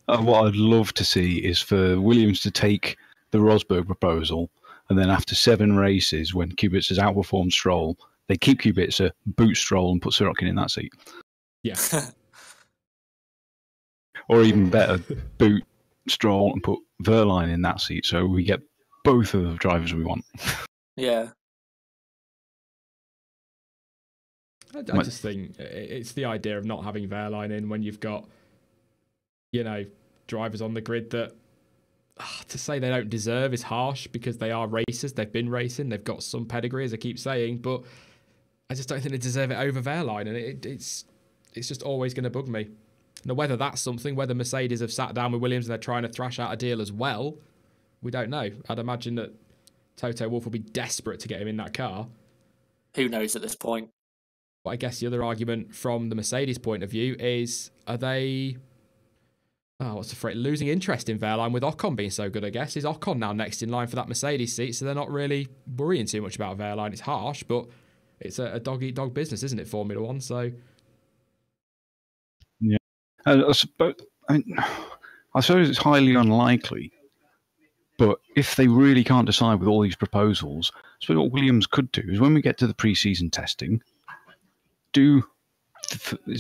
what I'd love to see is for Williams to take the Rosberg proposal and then after 7 races, when Kubica has outperformed Stroll, they keep Kubica, boot Stroll, and put Sorokin in that seat. Yeah. Or even better, boot Stroll and put Verline in that seat, so we get both of the drivers we want. Yeah. I just think it's the idea of not having Verline in when you've got, drivers on the grid that to say they don't deserve is harsh because they are racers. They've been racing. They've got some pedigree, as I keep saying, but I just don't think they deserve it over Verline, and it's just always going to bug me. Now, whether that's something, whether Mercedes have sat down with Williams and they're trying to thrash out a deal as well, we don't know. I'd imagine that Toto Wolff will be desperate to get him in that car. Who knows at this point? But I guess the other argument from the Mercedes point of view is, are they... what's the phrase? Losing interest in Verline with Ocon being so good, I guess. Is Ocon now next in line for that Mercedes seat, so they're not really worrying too much about Verline? It's harsh, but it's a dog-eat-dog business, isn't it, Formula One? So... Yeah. I suppose it's highly unlikely, but if they really can't decide with all these proposals, I suppose what Williams could do is when we get to the pre-season testing, is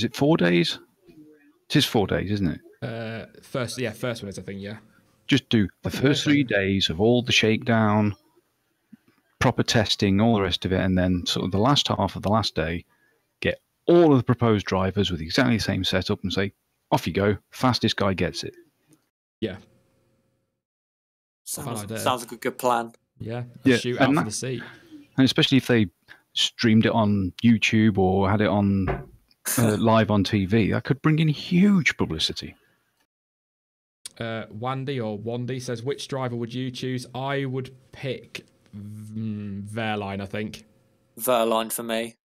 it 4 days? It is 4 days, isn't it? First one is, I think, yeah. Just do the first 3 days of all the shakedown, proper testing, all the rest of it, and then sort of the last half of the last day, get all of the proposed drivers with exactly the same setup and say, off you go, fastest guy gets it. Yeah. Sounds like a good plan. Yeah, shootout for the seat. And especially if they streamed it on YouTube or had it on live on TV, that could bring in huge publicity. Wandy says, which driver would you choose? I would pick Verline, I think. Verline for me.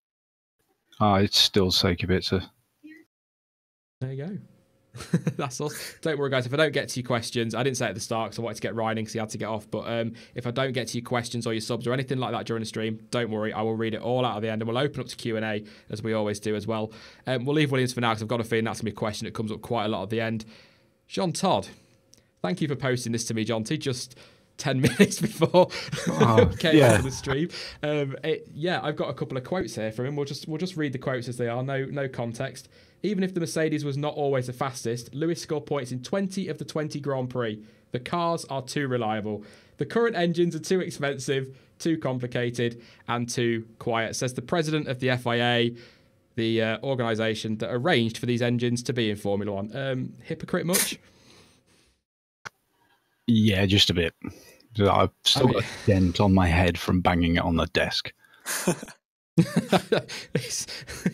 I'd still say Kubica. There you go. That's all. Don't worry, guys. If I don't get to your questions, I didn't say it at the start because I wanted to get Ryan in because he had to get off. But if I don't get to your questions or your subs or anything like that during the stream, don't worry. I will read it all out at the end and we'll open up to Q&A as we always do as well. We'll leave Williams for now because I've got a feeling that's going to be a question that comes up quite a lot at the end. Jean Todd, thank you for posting this to me, John T. Just 10 minutes before came yeah. onto the stream. I've got a couple of quotes here from him. We'll just read the quotes as they are. No context. Even if the Mercedes was not always the fastest, Lewis scored points in 20 of the 20 Grand Prix. The cars are too reliable. The current engines are too expensive, too complicated, and too quiet, says the president of the FIA, the organisation that arranged for these engines to be in Formula One. Hypocrite much? Yeah, just a bit. I've still got a dent on my head from banging it on the desk. It's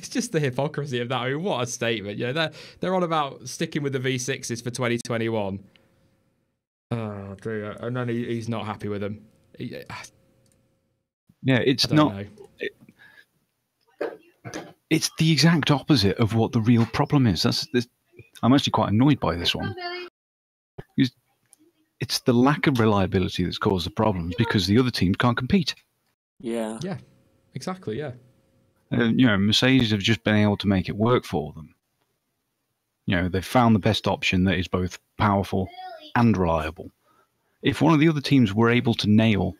just the hypocrisy of that. I mean, what a statement. You know, they're on about sticking with the V6s for 2021. Oh, dear. And then he's not happy with them. It's not. It's the exact opposite of what the real problem is. I'm actually quite annoyed by this one. It's the lack of reliability that's caused the problems because the other teams can't compete. Yeah. Yeah, exactly, yeah. Mercedes have just been able to make it work for them. They've found the best option that is both powerful and reliable. If one of the other teams were able to nail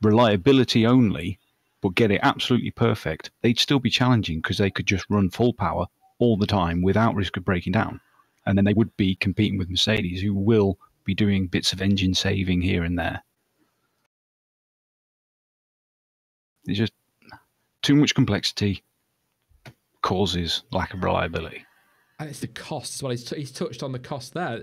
reliability only, but get it absolutely perfect, they'd still be challenging because they could just run full power all the time without risk of breaking down. And then they would be competing with Mercedes, who will be doing bits of engine saving here and there. It's just too much complexity causes lack of reliability. And it's the cost as well. He's touched on the cost there.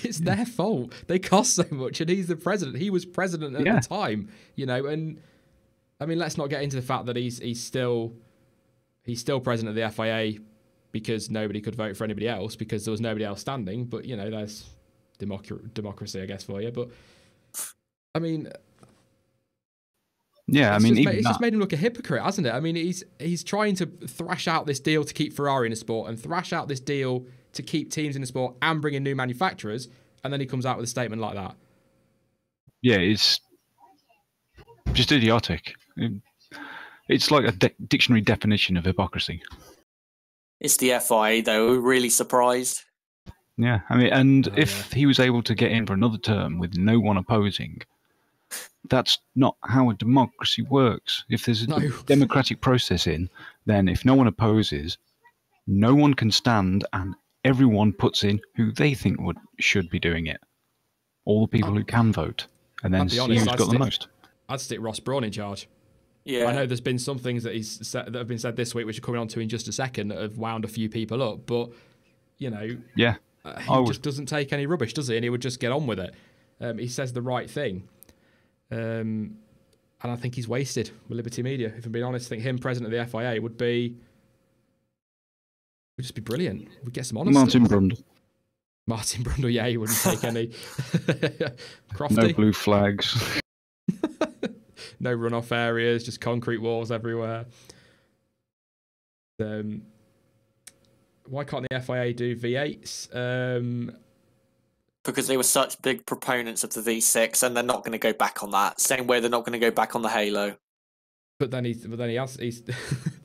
It's their fault. They cost so much, and he's the president. He was president at the time, and I mean, let's not get into the fact that he's still president of the FIA because nobody could vote for anybody else because there was nobody else standing. But there's democracy, I guess, for you. But I mean, it's just made him look a hypocrite, hasn't it? I mean, he's trying to thrash out this deal to keep Ferrari in the sport and thrash out this deal to keep teams in the sport and bring in new manufacturers, and then he comes out with a statement like that. Yeah, it's just idiotic. It's like a dictionary definition of hypocrisy. It's the FIA, though. We're really surprised. Yeah, I mean, if he was able to get in for another term with no one opposing, that's not how a democracy works. If there's a democratic process then if no one opposes, no one can stand, and everyone puts in who they think should be doing it. All the people who can vote, and then see who's got the most. I'd stick Ross Brawn in charge. Yeah, I know there's been some things that have been said this week, which are coming on to in just a second, that have wound a few people up. But he just doesn't take any rubbish, does he? And he would just get on with it. He says the right thing, and I think he's wasted with Liberty Media. If I'm being honest, I think him president of the FIA would just be brilliant. We'd get some honesty. Martin Brundle, yeah, he wouldn't take any. Crofty. No blue flags. No runoff areas, just concrete walls everywhere. Why can't the FIA do V8s? Because they were such big proponents of the V6, and they're not going to go back on that. Same way they're not going to go back on the Halo. But then he's then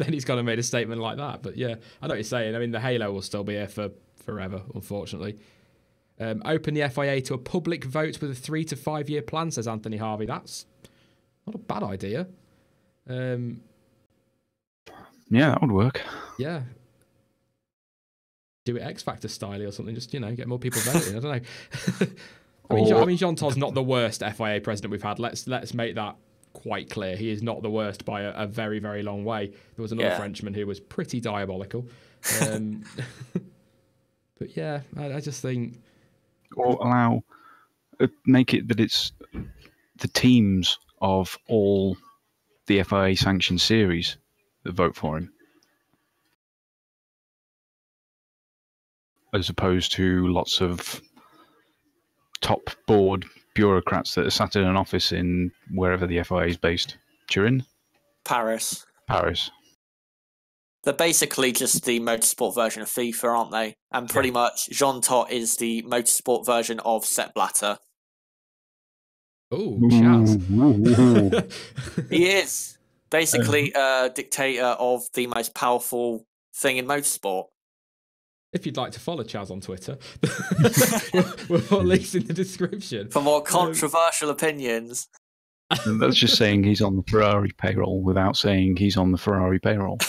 he's kind of made a statement like that. But yeah, I know what you're saying. I mean, the Halo will still be here for forever, unfortunately. Open the FIA to a public vote with a 3 to 5 year plan, says Anthony Harvey. That's not a bad idea. Yeah, that would work. Yeah. Do it X Factor style or something. Just get more people voting. I don't know. I mean, Jean Todt's not the worst FIA president we've had. Let's make that quite clear. He is not the worst by a very, very long way. There was another Frenchman who was pretty diabolical. But yeah, I just think... Or make it that it's the teams of all the FIA sanctioned series that vote for him, as opposed to lots of top board bureaucrats that are sat in an office in wherever the FIA is based. Turin? Paris. They're basically just the motorsport version of FIFA, aren't they? And pretty much Jean Todt is the motorsport version of Sepp Blatter. Oh, Chaz. He is basically a dictator of the most powerful thing in motorsport. If you'd like to follow Chaz on Twitter, we'll put links in the description. For more controversial opinions. That's just saying he's on the Ferrari payroll without saying he's on the Ferrari payroll.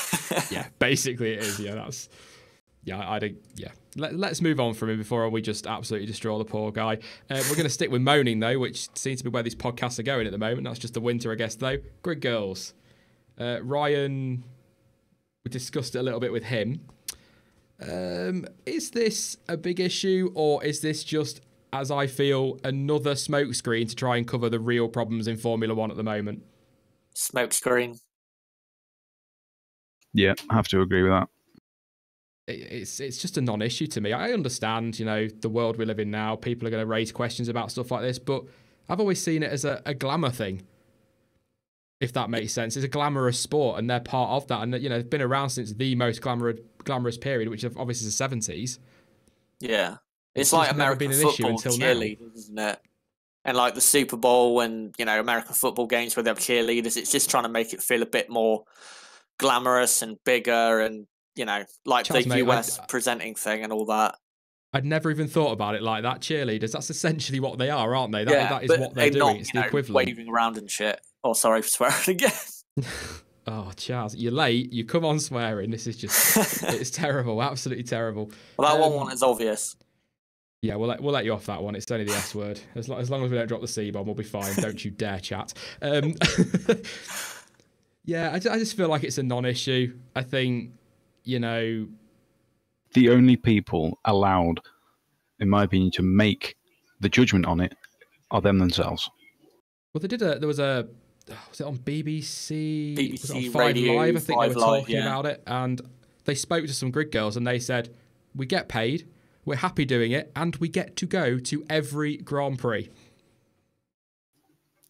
Yeah, basically it is. Yeah, that's. Yeah, I think. Yeah, let's move on from him before we just absolutely destroy the poor guy. We're going to stick with moaning though, which seems to be where these podcasts are going at the moment. That's just the winter, I guess. Though, Grid Girls, Ryan, we discussed it a little bit with him. Is this a big issue, or is this just, as I feel, another smokescreen to try and cover the real problems in Formula One at the moment? Smokescreen. Yeah, I have to agree with that. It's just a non-issue to me. I understand, the world we live in now, people are going to raise questions about stuff like this, but I've always seen it as a glamour thing, if that makes sense. It's a glamorous sport, and they're part of that. And, they've been around since the most glamorous period, which obviously is the 70s. Yeah. It's like American football cheerleaders, isn't it? And like the Super Bowl and, American football games where they have cheerleaders, it's just trying to make it feel a bit more glamorous and bigger and, like Chaz, the US presenting thing and all that. I'd never even thought about it like that. Cheerleaders, that's essentially what they are, aren't they? That is what they're doing. It's the equivalent. Waving around and shit. Oh, sorry for swearing again. Oh, Chaz, you're late. You come on swearing. This is just, it's terrible. Absolutely terrible. Well, that one is obvious. Yeah, we'll let you off that one. It's only the S word. As long as we don't drop the C-bomb, we'll be fine. Don't you dare, chat. Yeah, I just feel like it's a non-issue. I think, the only people allowed, in my opinion, to make the judgment on it are them themselves. Well, there was it on BBC? BBC was it on 5 Radio, Live? I think 5 they were Live, talking about it, and they spoke to some grid girls, and they said, "We get paid, we're happy doing it, and we get to go to every Grand Prix."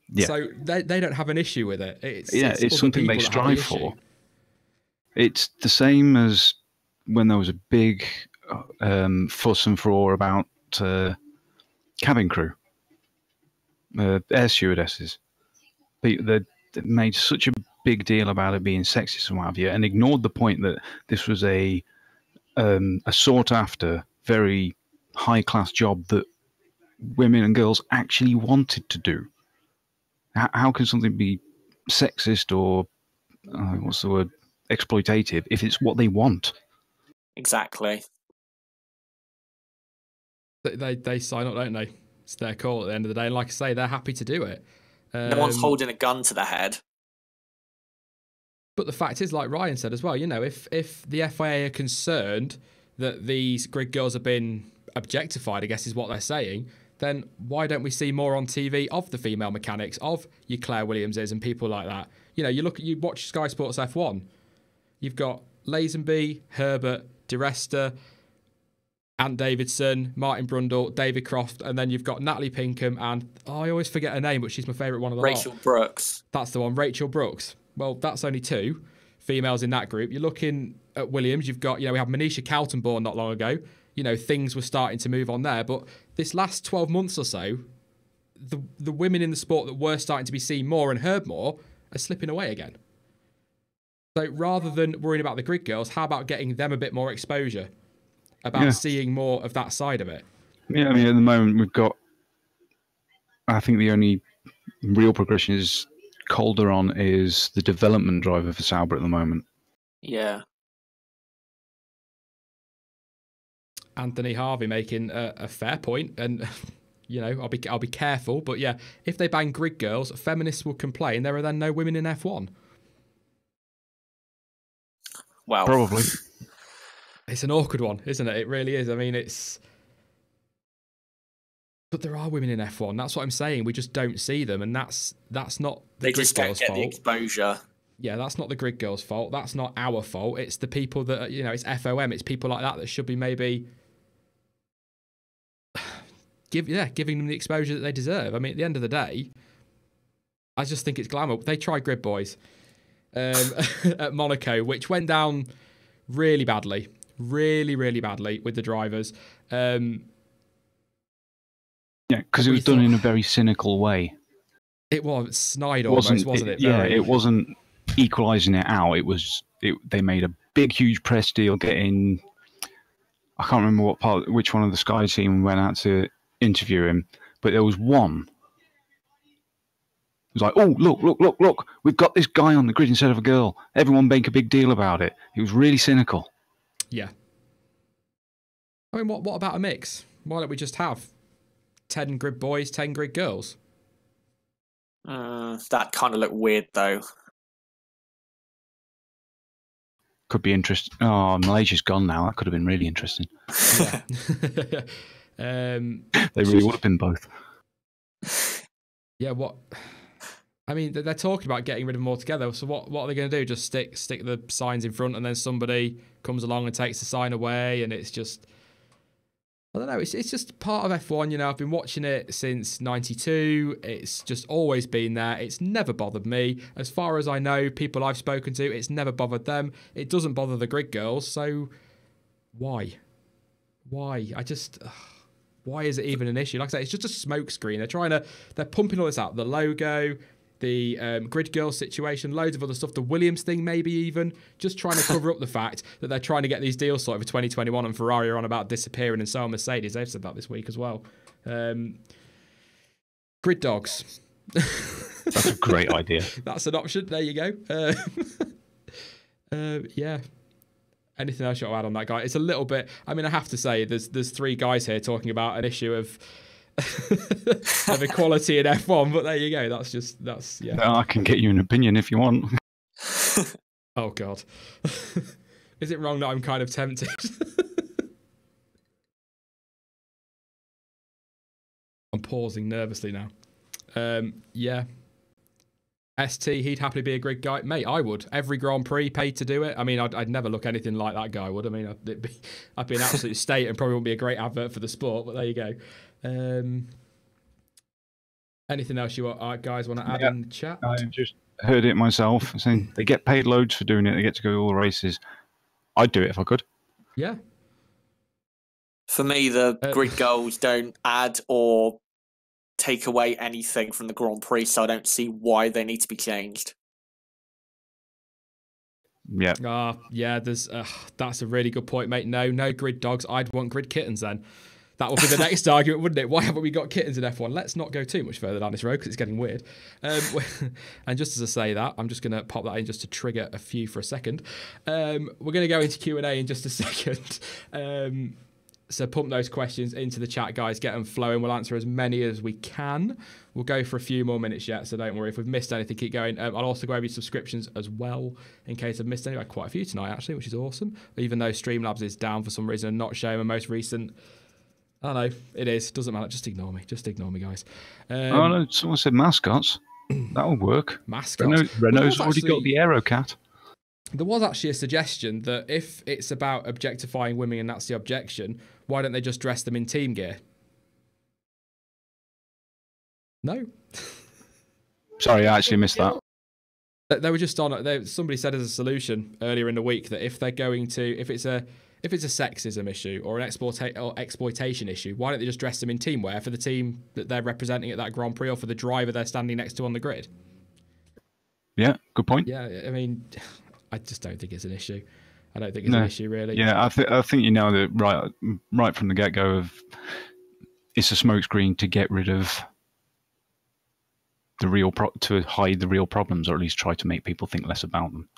Yeah. So they don't have an issue with it. It's something they strive for. It's the same as when there was a big fuss and furore about cabin crew, air stewardesses. They made such a big deal about it being sexist and what have you, and ignored the point that this was a sought-after, very high-class job that women and girls actually wanted to do. How can something be sexist or what's the word, exploitative if it's what they want? Exactly. They sign up, don't they? It's their call at the end of the day. And like I say, they're happy to do it. No one's holding a gun to their head. But the fact is, like Ryan said as well, if the FIA are concerned that these grid girls have been objectified, I guess is what they're saying, then why don't we see more on TV of the female mechanics, of your Claire Williamses and people like that? You watch Sky Sports F1, you've got Lazenby, Herbert, DiResta, Ant Davidson, Martin Brundle, David Croft, and then you've got Natalie Pinkham and, I always forget her name, but she's my favourite one of the Rachel Brooks. That's the one, Rachel Brooks. Well, that's only 2 females in that group. You're looking at Williams, you've got, we had Manisha Kaltenborn not long ago. Things were starting to move on there. But this last 12 months or so, the women in the sport that were starting to be seen more and heard more are slipping away again. So rather than worrying about the grid girls, how about getting them a bit more exposure? About seeing more of that side of it? Yeah, at the moment we've got, I think the only real progression is Calderon is the development driver for Sauber at the moment. Yeah. Anthony Harvey making a fair point, and I'll be careful, but yeah, if they ban grid girls, feminists will complain there are then no women in F1. Well, probably. It's an awkward one, isn't it? It really is. But there are women in F1. That's what I'm saying. We just don't see them, and that's not the grid girls' fault. The exposure. Yeah, that's not the grid girls' fault. That's not our fault. It's the people that it's FOM. It's people like that should be maybe giving them the exposure that they deserve. At the end of the day, I just think it's glamour. They tried Grid Boys at Monaco, which went down really badly, really badly with the drivers. Yeah, because it was done in a very cynical way. It was snide almost, wasn't it? Yeah, it wasn't equalising it out. They made a big, huge press deal getting, I can't remember which one of the Sky team went out to interview him, but there was one. It was like, oh, look, we've got this guy on the grid instead of a girl. Everyone make a big deal about it. He was really cynical. Yeah. I mean, what about a mix? Why don't we just have 10 grid boys, 10 grid girls? That kind of looked weird, though. Could be interesting. Oh, Malaysia's gone now. That could have been really interesting. Yeah. They really would have been both. Yeah, what... I mean, they're talking about getting rid of them altogether. So what are they going to do? Just stick the signs in front, and then somebody comes along and takes the sign away, and it's just... I don't know. It's just part of F1. You know, I've been watching it since '92. It's just always been there. It's never bothered me. As far as I know, people I've spoken to, it's never bothered them. It doesn't bother the grid girls. So why? I just... why is it even an issue? Like I say, it's just a smokescreen. They're pumping all this out. The logo, the grid girl situation, loads of other stuff. The Williams thing, maybe even. Just trying to cover up the fact that they're trying to get these deals sorted for 2021, and Ferrari are on about disappearing, and so are Mercedes. They've said that this week as well. Grid dogs. That's a great idea. That's an option. There you go. Yeah. Anything else you want to add on that guy? It's a little bit... I mean, I have to say, there's three guys here talking about an issue of of equality in F1, but there you go. That's yeah. No, I can get you an opinion if you want. Oh, God. Is it wrong that I'm kind of tempted? I'm pausing nervously now. Yeah. ST, he'd happily be a grid guy. Mate, I would. Every Grand Prix paid to do it. I mean, I'd never look anything like that guy would. I mean, I'd be an absolute state and probably wouldn't be a great advert for the sport, but there you go. Anything else you guys want to add in the chat? I just heard it myself, saying they get paid loads for doing it. They get to go to all the races. I'd do it if I could. Yeah. For me, the grid goals don't add or take away anything from the Grand Prix, so I don't see why they need to be changed. Yeah. Yeah, that's a really good point, mate. No grid dogs. I'd want grid kittens then. That would be the next argument, wouldn't it? Why haven't we got kittens in F1? Let's not go too much further down this road because it's getting weird. And just as I say that, I'm just going to pop that in just to trigger a few for a second. We're going to go into Q&A in just a second. So pump those questions into the chat, guys. Get them flowing. We'll answer as many as we can. We'll go for a few more minutes yet, so don't worry. If we've missed anything, keep going. I'll also go over your subscriptions as well, in case I've missed any. I had quite a few tonight, actually, which is awesome. Even though Streamlabs is down for some reason and not showing my most recent... I know, it is. Doesn't matter. Just ignore me. Just ignore me, guys. Oh, no, someone said mascots. That'll work. Mascots? Renault's already got the Aerocat. There was actually a suggestion that if it's about objectifying women and that's the objection, why don't they just dress them in team gear? No. Sorry, I actually missed that. They were just on. Somebody said as a solution earlier in the week that if they're going to, if it's a sexism issue or an exploitation issue, why don't they just dress them in team wear for the team that they're representing at that Grand Prix or for the driver they're standing next to on the grid? Yeah, good point. Yeah, I mean, I just don't think it's an issue. I don't think it's an issue, really. Yeah, I think you know that right from the get-go of it's a smokescreen to get rid of the to hide the real problems, or at least try to make people think less about them.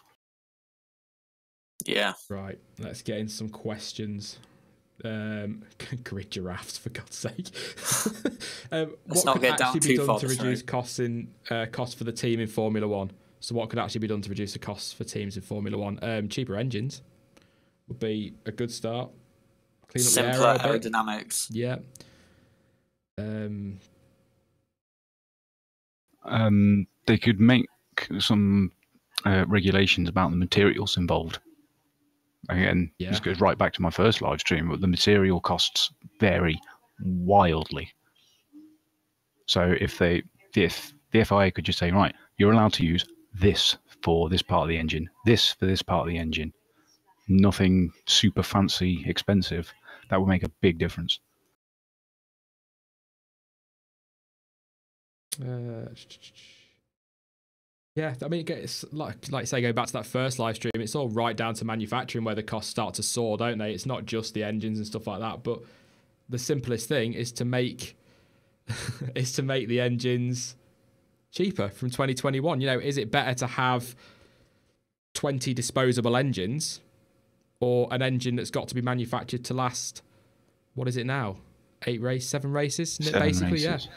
Yeah. Right, let's get into some questions. Grid giraffes, for God's sake. Let's not get down too far to reduce costs for the team in Formula One? So what could actually be done to reduce the costs for teams in Formula One? Cheaper engines would be a good start. Clean up simpler the aerodynamics. Yeah. They could make some regulations about the materials involved. Again, this goes right back to my first live stream, but the material costs vary wildly. So if the FIA could just say, right, you're allowed to use this for this part of the engine, this for this part of the engine, nothing super fancy, expensive, that would make a big difference. Yeah, I mean, it's like say, go back to that first live stream, it's all right down to manufacturing where the costs start to soar, don't they? It's not just the engines and stuff like that, but the simplest thing is to make the engines cheaper from 2021. You know, is it better to have 20 disposable engines or an engine that's got to be manufactured to last, what is it now? 7 races, isn't it? Basically, races. Yeah.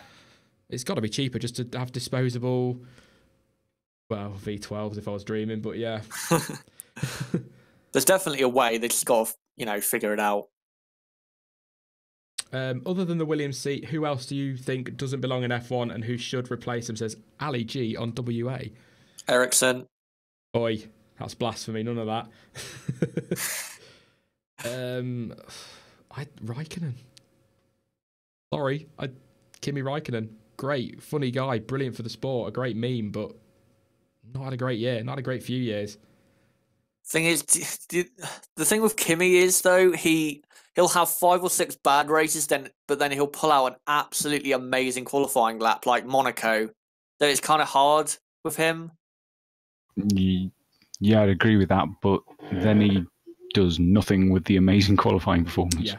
It's got to be cheaper just to have disposable, well, V12s if I was dreaming, but yeah. There's definitely a way. They just got to, you know, figure it out. Other than the Williams seat, who else do you think doesn't belong in F1 and who should replace him? Says Ali G on WA. Ericsson. Oi, that's blasphemy. None of that. Raikkonen. Sorry, Kimi Raikkonen. Great, funny guy, brilliant for the sport, a great meme, but not had a great year, not had a great few years. Thing is, the thing with Kimi is though he'll have 5 or 6 bad races, but then he'll pull out an absolutely amazing qualifying lap like Monaco. That it's kind of hard with him. Yeah, I'd agree with that, but then he does nothing with the amazing qualifying performance. Yeah.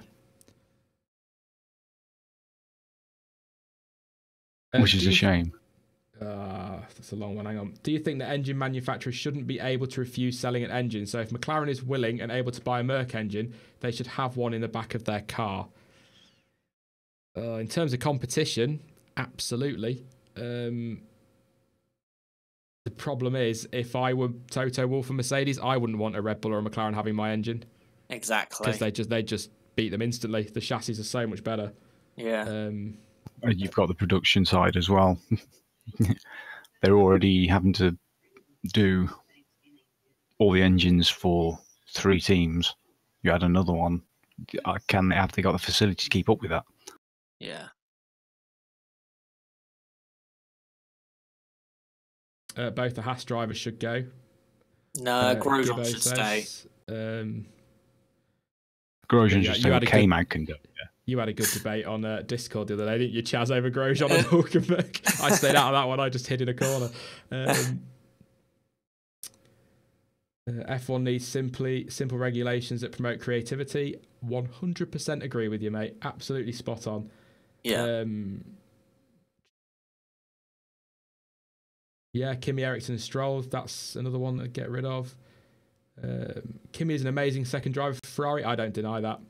Which is a shame. That's a long one. Hang on. Do you think that engine manufacturers shouldn't be able to refuse selling an engine? So if McLaren is willing and able to buy a Merc engine, they should have one in the back of their car. In terms of competition, absolutely. The problem is, if I were Toto Wolff and Mercedes, I wouldn't want a Red Bull or a McLaren having my engine. Exactly. Because they just beat them instantly. The chassis are so much better. Yeah. You've got the production side as well. They're already having to do all the engines for 3 teams. You add another one. Have they got the facility to keep up with that? Yeah. Both the Haas drivers should go. No, Grosjean should stay. Grosjean should stay. K-Mag can go. Yeah. You had a good debate on Discord the other day, didn't you, Chaz, over Grosjean and Hulkenberg? I stayed out of that one. I just hid in a corner. F1 needs simple regulations that promote creativity. 100% agree with you, mate. Absolutely spot on. Yeah. Yeah, Kimi, Ericsson, and Stroll. That's another one to get rid of. Kimi is an amazing second driver for Ferrari. I don't deny that.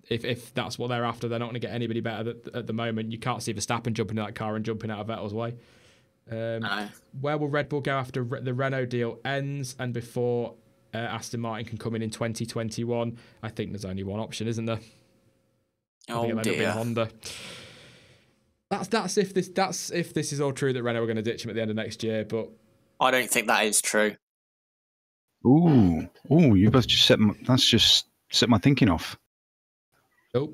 If that's what they're after, they're not going to get anybody better at the moment. You can't see Verstappen jumping in that car and jumping out of Vettel's way. Where will Red Bull go after the Renault deal ends and before Aston Martin can come in 2021? I think there's only one option, isn't there? I think it'll end up being Honda. That's if this is all true that Renault are going to ditch him at the end of next year, but I don't think that is true. Ooh, you both just set my thinking off. Oh.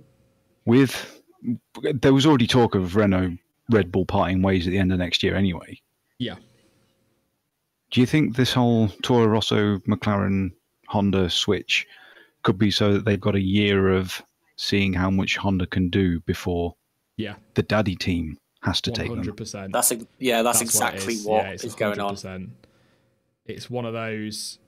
There was already talk of Red Bull parting ways at the end of next year anyway. Yeah. Do you think this whole Toro Rosso, McLaren, Honda switch could be so that they've got a year of seeing how much Honda can do before the daddy team has to 100%. Take them? That's exactly what is going on. It's one of those.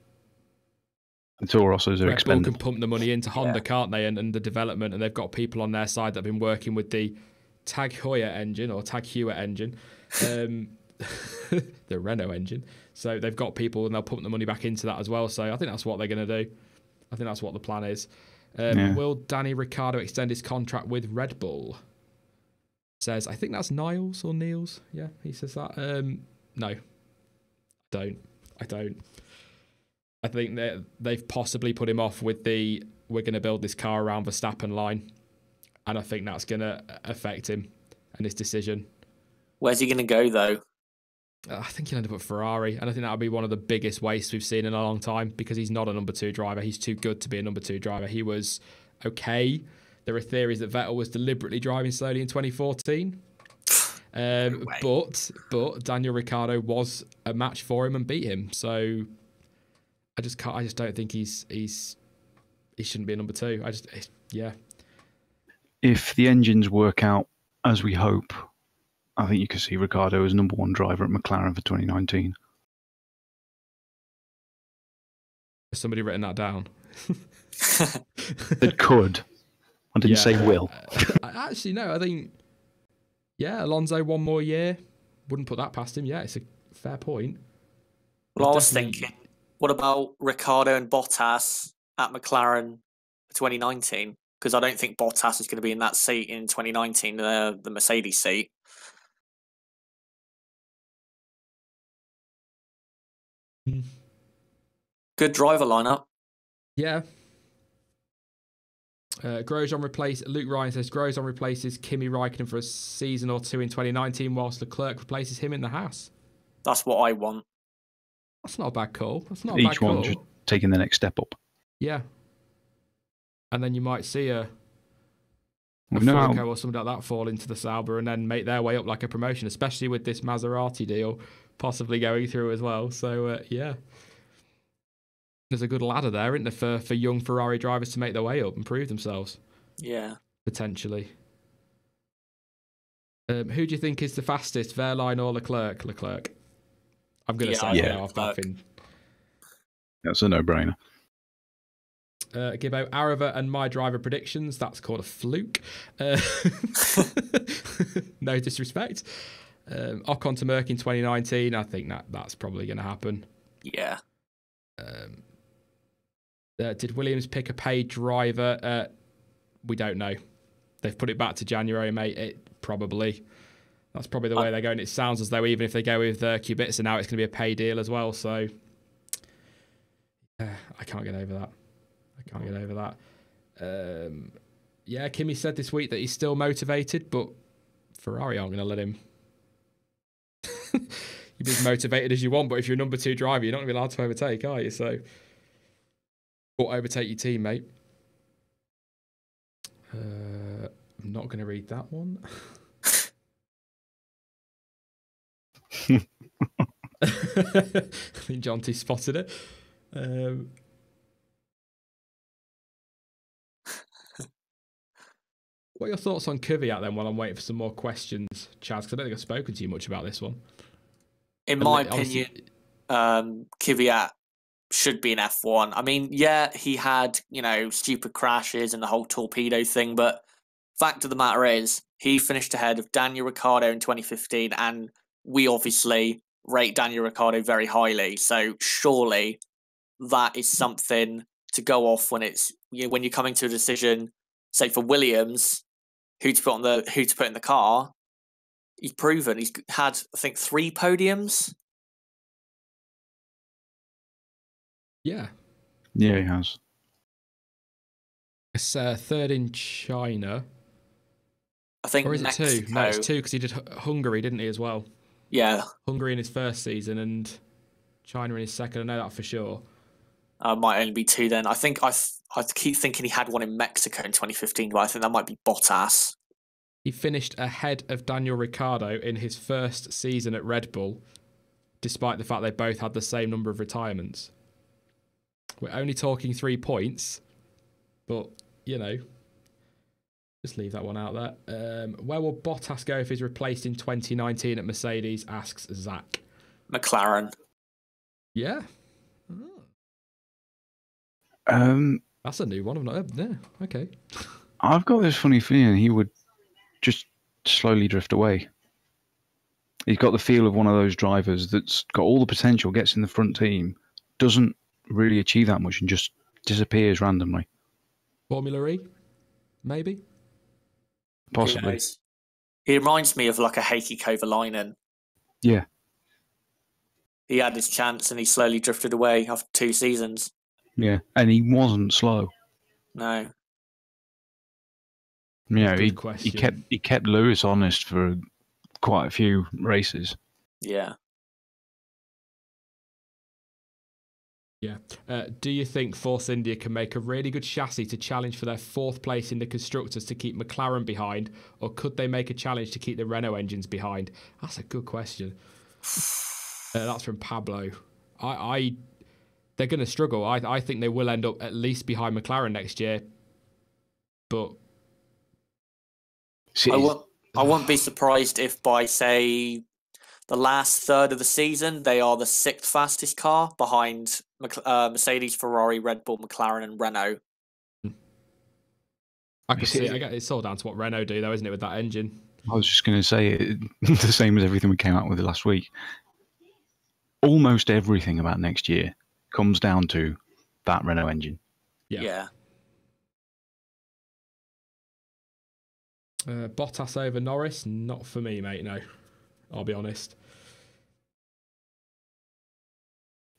The Toro Rossos are expendable. Red Bull can pump the money into Honda, can't they? And the development, and they've got people on their side that have been working with the Tag Heuer engine or Tag Heuer engine, the Renault engine. So they've got people, and they'll pump the money back into that as well. So I think that's what they're going to do. I think that's what the plan is. Will Danny Ricciardo extend his contract with Red Bull? Says, I think that's Niles or Niels. Yeah, he says that. No, I don't. I think that they've possibly put him off with the we're going to build this car around Verstappen line. And I think that's going to affect him and his decision. Where's he going to go, though? I think he'll end up at Ferrari. And I think that'll be one of the biggest wastes we've seen in a long time because he's not a number 2 driver. He's too good to be a number 2 driver. He was okay. There are theories that Vettel was deliberately driving slowly in 2014. But Daniel Ricciardo was a match for him and beat him. So I just don't think he shouldn't be a number 2. If the engines work out as we hope, I think you could see Ricciardo as number 1 driver at McLaren for 2019. Has somebody written that down? It could. I didn't say will. Actually, no. I think, Alonso 1 more year. Wouldn't put that past him. Yeah, it's a fair point. Well, I was thinking, what about Ricciardo and Bottas at McLaren for 2019? Because I don't think Bottas is going to be in that seat in 2019, the Mercedes seat. Good driver lineup. Yeah. Luke Ryan says Grosjean replaces Kimi Räikkönen for a season or 2 in 2019, whilst Leclerc replaces him in the Haas. That's what I want. That's not a bad call. That's not a bad Each call. one just taking the next step up. Yeah. And then you might see a We know Fulco how, or something like that fall into the Sauber and then make their way up like a promotion, especially with this Maserati deal possibly going through as well. So, there's a good ladder there, isn't there, for young Ferrari drivers to make their way up and prove themselves. Yeah. Potentially. Who do you think is the fastest, Verline or Leclerc? Leclerc. I'm going to say I've nothing. That's a no-brainer. Gibbo, Arava and my driver predictions. That's called a fluke. No disrespect. Ocon to Merck in 2019. I think that's probably going to happen. Yeah. Did Williams pick a paid driver? We don't know. They've put it back to January, mate. That's probably the way they're going. It sounds as though even if they go with Kubica now, it's going to be a pay deal as well. So I can't get over that. Kimi said this week that he's still motivated, but Ferrari aren't going to let him. You be as motivated as you want, but if you're a number 2 driver, you're not going to be allowed to overtake, are you? So, or overtake your teammate. I'm not going to read that one. I think Jonty spotted it. What are your thoughts on Kvyat then while I'm waiting for some more questions, Chaz? Because I don't think I've spoken to you much about this one. In my opinion, Kvyat should be an F1. I mean, he had, stupid crashes and the whole torpedo thing, but fact of the matter is, he finished ahead of Daniel Ricciardo in 2015, and we obviously rate Daniel Ricciardo very highly. So surely that is something to go off when when you're coming to a decision, say for Williams, who to put in the car. He's proven he's had, I think, 3 podiums. Yeah. Yeah, he has. It's 3rd in China. I think. Or is Mexico. it 2? No, it's 2 because he did Hungary, didn't he, as well? Yeah. Hungary in his first season and China in his second. I know that for sure. Might only be 2 then. I think I keep thinking he had one in Mexico in 2015, but I think that might be Bottas. He finished ahead of Daniel Ricciardo in his first season at Red Bull, despite the fact they both had the same number of retirements. We're only talking 3 points, but, just leave that one out there. Where will Bottas go if he's replaced in 2019 at Mercedes, asks Zach. McLaren. Yeah. That's a new one. I've not heard. Yeah, okay. I've got this funny feeling he would just slowly drift away. He's got the feel of one of those drivers that's got all the potential, gets in the front team, doesn't really achieve that much and just disappears randomly. Formula E? Maybe? Possibly. He reminds me of like a Heikki Kovalainen. Yeah. He had his chance and he slowly drifted away after 2 seasons. Yeah, and he wasn't slow. No. He kept Lewis honest for quite a few races. Yeah. Yeah. Do you think Force India can make a really good chassis to challenge for their 4th place in the constructors to keep McLaren behind, or could they make a challenge to keep the Renault engines behind? That's a good question. That's from Pablo. They're going to struggle. I think they will end up at least behind McLaren next year, but I won't be surprised if by, say, the last third of the season, they are the 6th fastest car behind Mercedes, Ferrari, Red Bull, McLaren, and Renault. I can see it. It's all down to what Renault do, though, isn't it, with that engine? I was just going to say the same as everything we came out with last week. Almost everything about next year comes down to that Renault engine. Yeah. Bottas over Norris? Not for me, mate, no. I'll be honest.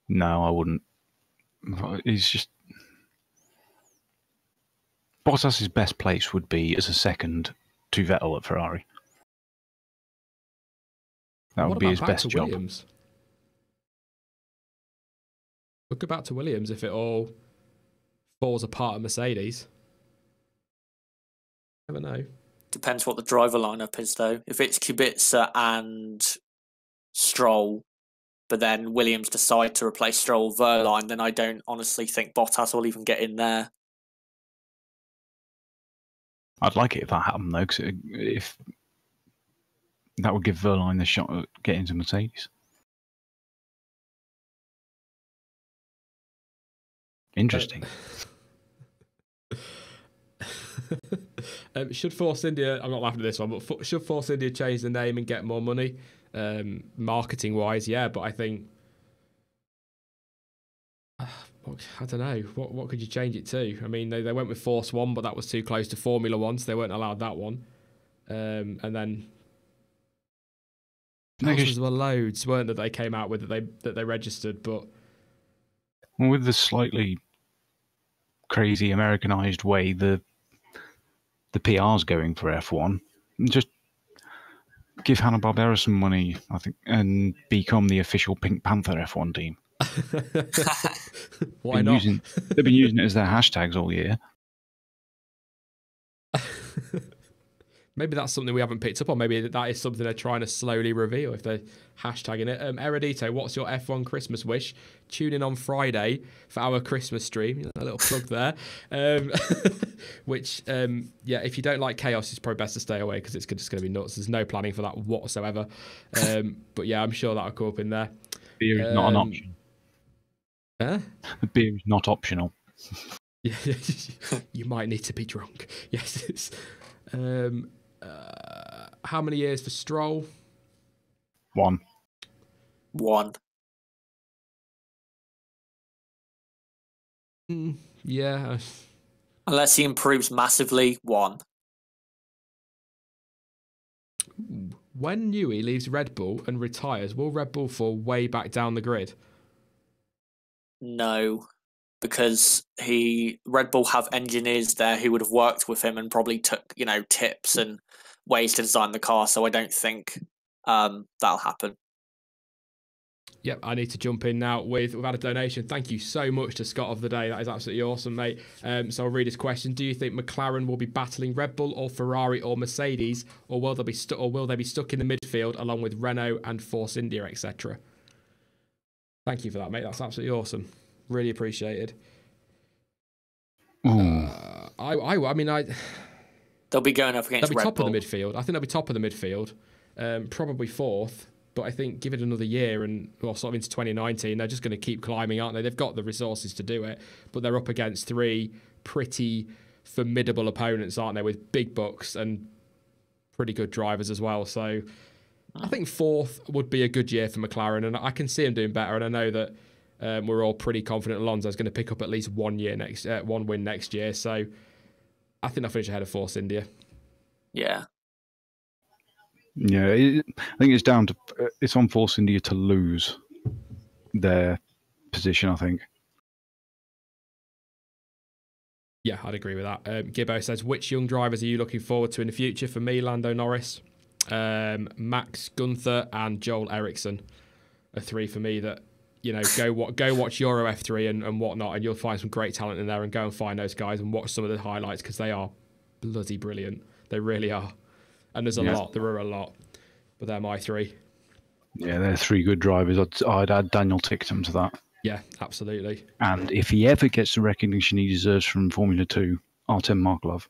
No, I wouldn't. He's just... Bottas's best place would be as a second to Vettel at Ferrari. That would be his best job. Williams? We'll go back to Williams if it all falls apart at Mercedes. Never know. Depends what the driver lineup is, though. If it's Kubica and Stroll, but then Williams decide to replace Stroll with Wehrlein, then I don't honestly think Bottas will even get in there. I'd like it if that happened, though, because if that would give Wehrlein the shot at getting to Mercedes. Interesting. Should Force India, I'm not laughing at this one, but should Force India change the name and get more money? Marketing wise, yeah, but I think I don't know. What could you change it to? I mean, they went with Force One, but that was too close to Formula One, so they weren't allowed that one. And then there were loads, weren't there, they came out with that they registered, but with the slightly crazy Americanized way the PR's going for F1, just give Hanna-Barbera some money, I think, and become the official Pink Panther F1 team. Why not? They've been using it as their hashtags all year. Maybe that's something we haven't picked up on. Maybe that is something they're trying to slowly reveal if they're hashtagging it. Eredito, what's your F1 Christmas wish? Tune in on Friday for our Christmas stream. A little plug there. Which, yeah, if you don't like chaos, it's probably best to stay away because it's just going to be nuts. There's no planning for that whatsoever. But yeah, I'm sure that'll come up in there. Beer is not an option. Huh? The beer is not optional. Yeah, you might need to be drunk. Yes, it's... how many years for Stroll? 1. Yeah. Unless he improves massively, 1. When Newey leaves Red Bull and retires, will Red Bull fall way back down the grid? No, because Red Bull have engineers there who would have worked with him and probably took, tips and ways to design the car. So I don't think that'll happen. Yep, I need to jump in now. We've had a donation. Thank you so much to Scott of the Day. That is absolutely awesome, mate. So I'll read his question. Do you think McLaren will be battling Red Bull or Ferrari or Mercedes, or will they be stuck in the midfield along with Renault and Force India, etc.? Thank you for that, mate. That's absolutely awesome. Really appreciated. I mean, they'll be going up against Red Bull. They'll be top of the midfield. I think they'll be top of the midfield. Probably 4th. But I think give it another year and sort of into 2019, they're just going to keep climbing, aren't they? They've got the resources to do it, but they're up against 3 pretty formidable opponents, aren't they? With big bucks and pretty good drivers as well. So I think 4th would be a good year for McLaren, and I can see them doing better. And I know that we're all pretty confident Alonso's going to pick up at least one win next year. So I think they'll finish ahead of Force India. Yeah. Yeah, I think it's on Force India to lose their position, I think. Yeah, I'd agree with that. Gibbo says, which young drivers are you looking forward to in the future? For me, Lando Norris, Max Gunther and Joel Eriksson are 3 for me that, go watch Euro F3 and whatnot, and you'll find some great talent in there, and go and find those guys and watch some of the highlights because they are bloody brilliant. They really are. And there's a lot. There are a lot. But they're my 3. Yeah, they're 3 good drivers. I'd add Daniel Ticktum to that. Yeah, absolutely. And if he ever gets the recognition he deserves from Formula 2, Artem Markelov.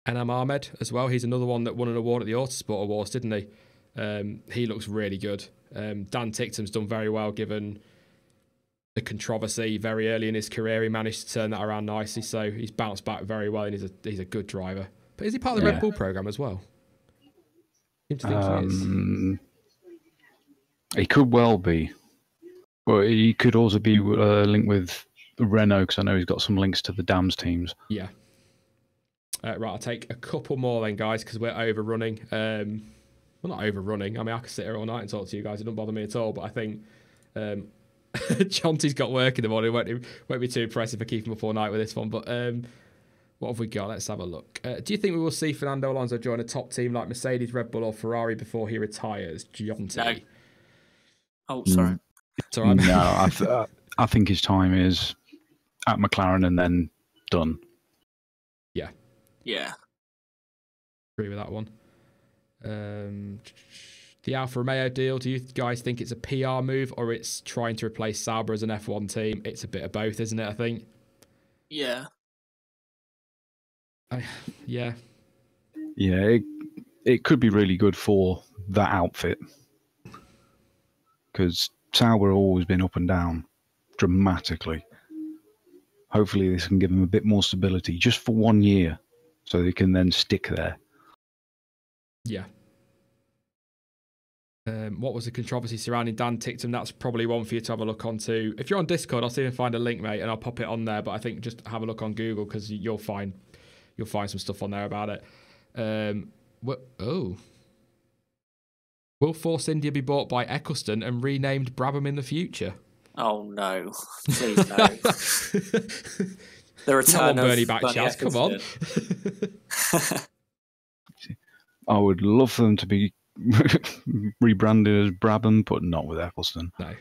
Anam Ahmed as well. He's another one that won an award at the Autosport Awards, didn't he? He looks really good. Dan Tictum's done very well given the controversy very early in his career. He managed to turn that around nicely, so he's bounced back very well, and he's a good driver. But is he part of the Red Bull program as well? I seem to think he is. He could well be. But he could also be linked with Renault, because I know he's got some links to the Dams teams. Yeah. Right, I'll take a couple more then, guys, because we're overrunning. Well, not overrunning. I mean, I could sit here all night and talk to you guys. It doesn't bother me at all. But I think Jonty's got work in the morning. Won't be too impressed if I keep him up all night with this one. But what have we got? Let's have a look. Do you think we will see Fernando Alonso join a top team like Mercedes, Red Bull, or Ferrari before he retires? Jonty. No. Oh, sorry. It's all right. No, I think his time is at McLaren and then done. Yeah. Yeah. Agree with that one. The Alfa Romeo deal, do you guys think it's a PR move or it's trying to replace Sauber as an F1 team? It's a bit of both, isn't it, I think? Yeah. Yeah. Yeah, it could be really good for that outfit. Because Sauber have always been up and down dramatically. Hopefully this can give them a bit more stability just for 1 year so they can then stick there. Yeah. What was the controversy surrounding Dan Tictum? That's probably one for you to have a look onto. If you're on Discord, I'll see if I can find a link, mate, and I'll pop it on there. But I think just have a look on Google because you'll find some stuff on there about it. Will Force India be bought by Eccleston and renamed Brabham in the future? Oh no! Please no. The return of Bernie back, Chaz. Come on. I would love for them to be rebranded as Brabham, but not with Eccleston. No.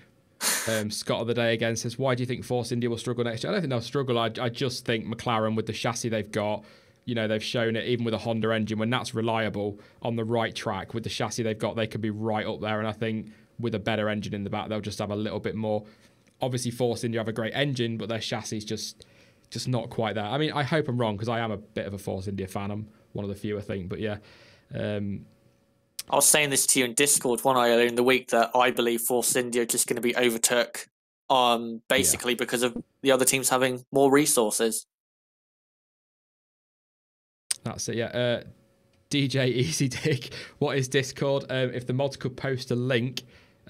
Scott of the day again says, why do you think Force India will struggle next year? I don't think they'll struggle. I just think McLaren, with the chassis they've got, you know, they've shown it even with a Honda engine, when that's reliable on the right track with the chassis they've got, they could be right up there. And I think with a better engine in the back, they'll just have a little bit more. Obviously, Force India have a great engine, but their chassis is just not quite there. I mean, I hope I'm wrong because I am a bit of a Force India fan. I'm one of the few, I think. But yeah. I was saying this to you in Discord one earlier in the week that I believe Force India are just going to be overtook basically because of the other teams having more resources. That's it, yeah. DJ Easy Dick, what is Discord? If the mods could post a link,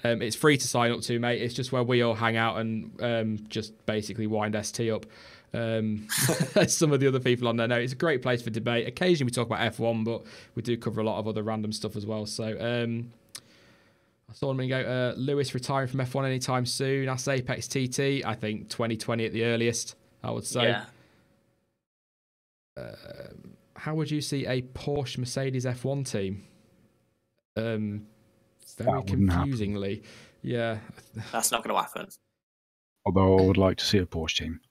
it's free to sign up to, mate. It's just where we all hang out and just basically wind ST up. Some of the other people on there know it's a great place for debate. Occasionally we talk about F1, but we do cover a lot of other random stuff as well. So I saw him go, Lewis retiring from F1 anytime soon. That's Apex TT. I think 2020 at the earliest, I would say. Yeah. How would you see a Porsche Mercedes F1 team? Very confusingly. Happen. Yeah. That's not going to happen. Although I would like to see a Porsche team.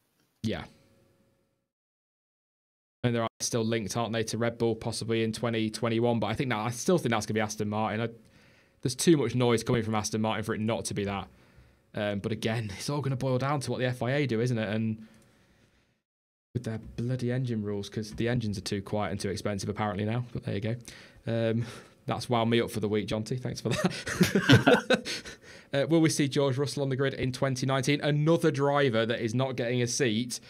Yeah. And they're still linked, aren't they, to Red Bull possibly in 2021? But I still think that's going to be Aston Martin. There's too much noise coming from Aston Martin for it not to be that. But again, it's all going to boil down to what the FIA do, isn't it? And with their bloody engine rules, because the engines are too quiet and too expensive apparently now. But there you go. That's wound me up for the week, Jonty. Thanks for that. Will we see George Russell on the grid in 2019? Another driver that is not getting a seat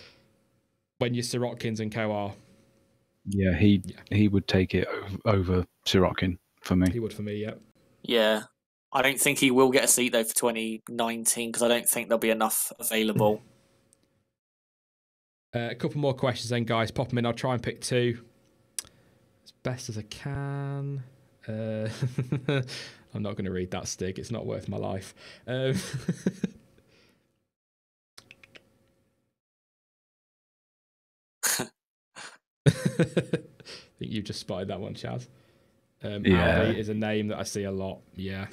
when your Sirotkins and co are. Yeah, he would take it over Sirotkin for me. He would for me, yeah. Yeah. I don't think he will get a seat, though, for 2019, because I don't think there'll be enough available. A couple more questions then, guys. Pop them in. I'll try and pick two as best as I can. I'm not going to read that, Stig. It's not worth my life. I think you've just spotted that one, Chaz. Aldi is a name that I see a lot. Yeah.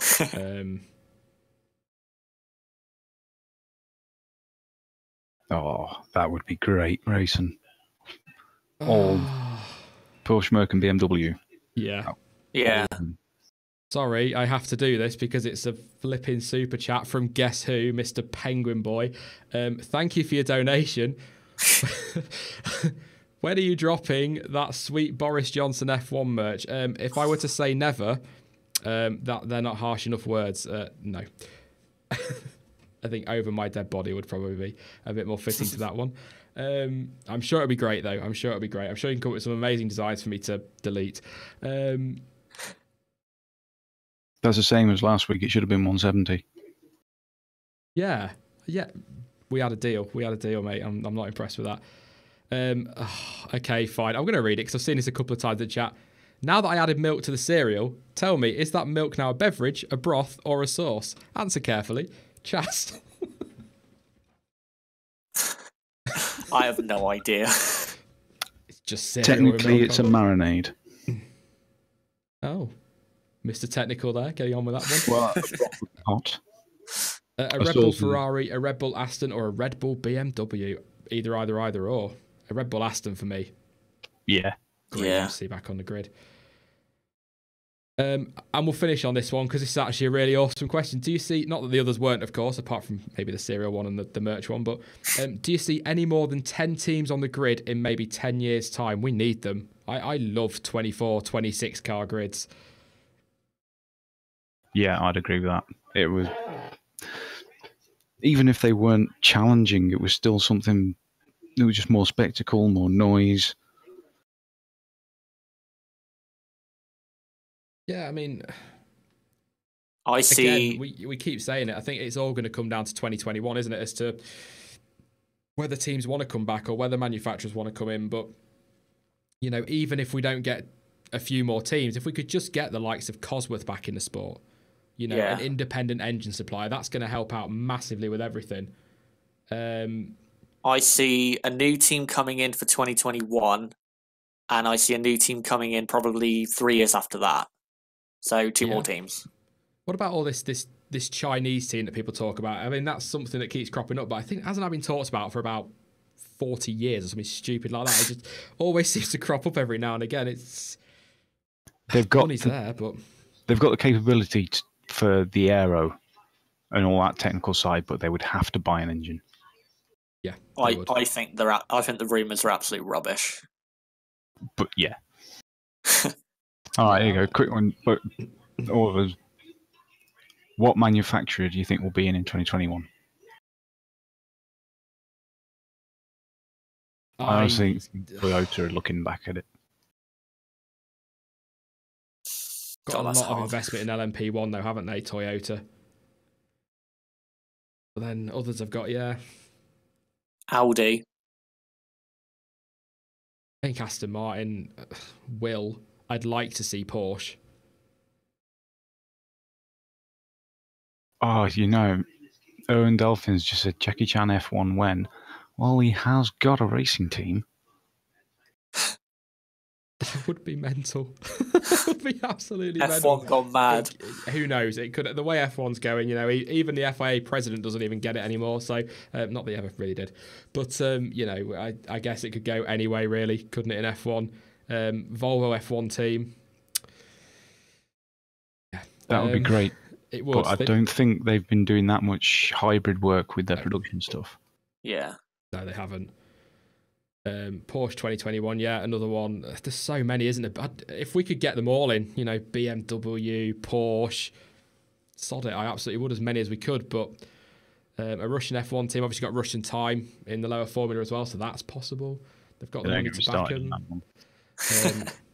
Oh, that would be great racing. All Porsche, Merc and BMW. Yeah. Yeah. Sorry, I have to do this because it's a flipping super chat from Guess Who, Mr. Penguin Boy. Thank you for your donation. When are you dropping that sweet Boris Johnson F1 merch? If I were to say never, That they're not harsh enough words. No. I think over my dead body would probably be a bit more fitting to that one. I'm sure it'll be great, though. I'm sure it'll be great. I'm sure you can come up with some amazing designs for me to delete. That's the same as last week. It should have been 170. Yeah. We had a deal. Mate. I'm not impressed with that. Okay, fine. I'm going to read it because I've seen this a couple of times in chat. Now that I added milk to the cereal, tell me, is that milk now a beverage, a broth, or a sauce? Answer carefully. Chast. I have no idea. It's just cereal. Technically, it's a marinade. Oh. Mr. Technical there, getting on with that one. Well, hot. A Red Bull Ferrari, a Red Bull Aston, or a Red Bull BMW. Either, or. A Red Bull Aston for me. Yeah. Great to see back on the grid. And we'll finish on this one because this is actually a really awesome question. Do you see, not that the others weren't, of course, apart from maybe the cereal one and the merch one, but do you see any more than 10 teams on the grid in maybe 10 years' time? We need them. I love 24, 26 car grids. Yeah, I'd agree with that. It was, even if they weren't challenging, it was still something, it was just more spectacle, more noise. Yeah, I mean, I see. Again, we keep saying it. I think it's all going to come down to 2021, isn't it? As to whether teams want to come back or whether manufacturers want to come in. But, you know, even if we don't get a few more teams, if we could just get the likes of Cosworth back in the sport, you know, an independent engine supplier, that's going to help out massively with everything. I see a new team coming in for 2021, and I see a new team coming in probably 3 years after that. So two more teams. What about all this Chinese team that people talk about? I mean, that's something that keeps cropping up, but I think hasn't that been talked about for about 40 years or something stupid like that? It just always seems to crop up every now and again. Money's there, but they've got the capability for the aero and all that technical side, but they would have to buy an engine. Yeah, I think the rumors are absolute rubbish. But yeah. All right, here you go. Quick one. But all of us. What manufacturer do you think will be in 2021? I honestly think Toyota are looking back at it. Got a lot of investment in LMP1 though, haven't they, Toyota? But then others have got, Audi. I think Aston Martin will. I'd like to see Porsche. Oh, you know, Owen Delphins just said Jackie Chan F1 when? Well, he has got a racing team. That would be mental. That would be absolutely mental. F1 gone mad. Who knows? It could. The way F1's going, you know, even the FIA president doesn't even get it anymore. So, not that he ever really did. But, you know, I guess it could go anyway, really, couldn't it, in F1? Volvo F1 team. Yeah, that would be great. It would. But I don't think they've been doing that much hybrid work with their production stuff. Yeah. No, they haven't. Porsche 2021, another one. There's so many, isn't there? If we could get them all in, you know, BMW, Porsche, sod it, I absolutely would, as many as we could. But a Russian F1 team, obviously got Russian time in the lower formula as well, so that's possible. They've got the money to back them.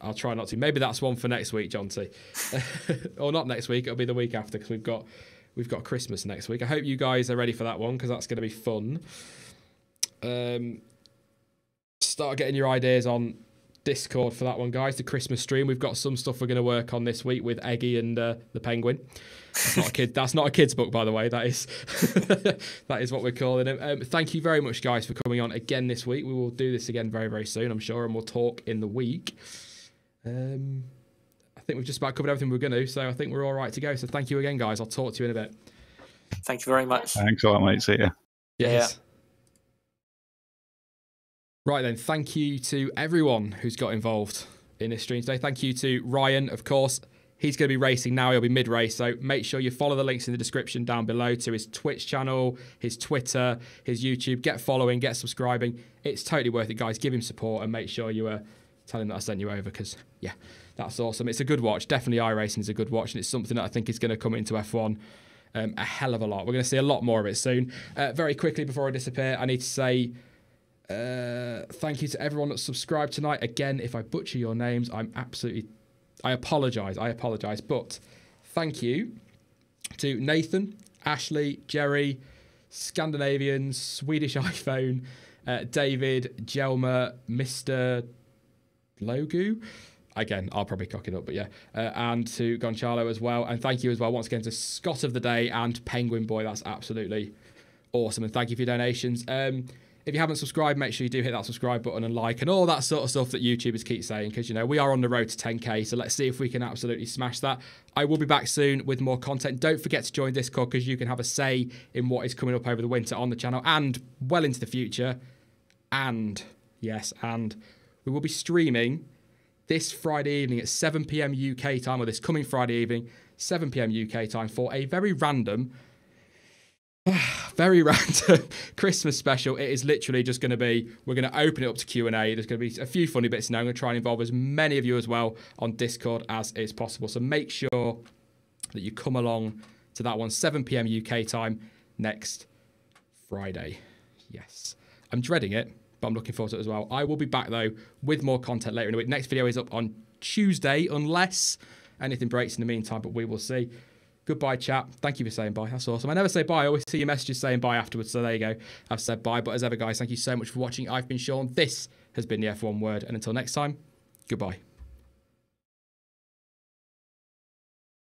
I'll try not to. Maybe that's one for next week, John T. Or not next week, it'll be the week after, because we've got Christmas next week. I hope you guys are ready for that one, because that's going to be fun. Start getting your ideas on Discord for that one, guys. The Christmas stream. We've got some stuff we're going to work on this week with Eggy and the Penguin. That's not a kid's book, by the way. That is that is what we're calling him. Thank you very much, guys, for coming on again this week. We will do this again very, very soon, I'm sure, and we'll talk in the week. I think we've just about covered everything we're going to, so I think we're all right to go. So thank you again, guys. I'll talk to you in a bit. Thank you very much. Thanks a lot, mate. See ya. Yes. Right then, thank you to everyone who's got involved in this stream today. Thank you to Ryan, of course. He's going to be racing now. He'll be mid-race, so make sure you follow the links in the description down below to his Twitch channel, his Twitter, his YouTube. Get following, get subscribing. It's totally worth it, guys. Give him support and make sure you tell him that I sent you over, because, yeah, that's awesome. It's a good watch. Definitely iRacing is a good watch, and it's something that I think is going to come into F1 a hell of a lot. We're going to see a lot more of it soon. Very quickly, before I disappear, I need to say thank you to everyone that's subscribed tonight. Again, if I butcher your names, I apologise. But thank you to Nathan, Ashley, Jerry, Scandinavian, Swedish iPhone, David, Jelma, Mr. Logu. Again, I'll probably cock it up, but yeah. And to Gonchalo as well. And thank you as well once again to Scott of the Day and Penguin Boy. That's absolutely awesome. And thank you for your donations. If you haven't subscribed, make sure you do hit that subscribe button and like and all that sort of stuff that YouTubers keep saying, because, you know, we are on the road to 10k, so let's see if we can absolutely smash that. I will be back soon with more content. Don't forget to join Discord, because you can have a say in what is coming up over the winter on the channel and well into the future. And, yes, and we will be streaming this Friday evening at 7 p.m. UK time, or this coming Friday evening, 7 p.m. UK time, for a very random Christmas special. It is literally just going to be, we're going to open it up to Q&A. There's going to be a few funny bits now. I'm going to try and involve as many of you as well on Discord as is possible. So make sure that you come along to that one, 7 p.m. UK time next Friday. Yes. I'm dreading it, but I'm looking forward to it as well. I will be back, though, with more content later in the week. Next video is up on Tuesday, unless anything breaks in the meantime, but we will see. Goodbye, chat. Thank you for saying bye. That's awesome. I never say bye. I always see your messages saying bye afterwards, so there you go. I've said bye. But as ever, guys, thank you so much for watching. I've been Sean. This has been the F1 Word. And until next time, goodbye.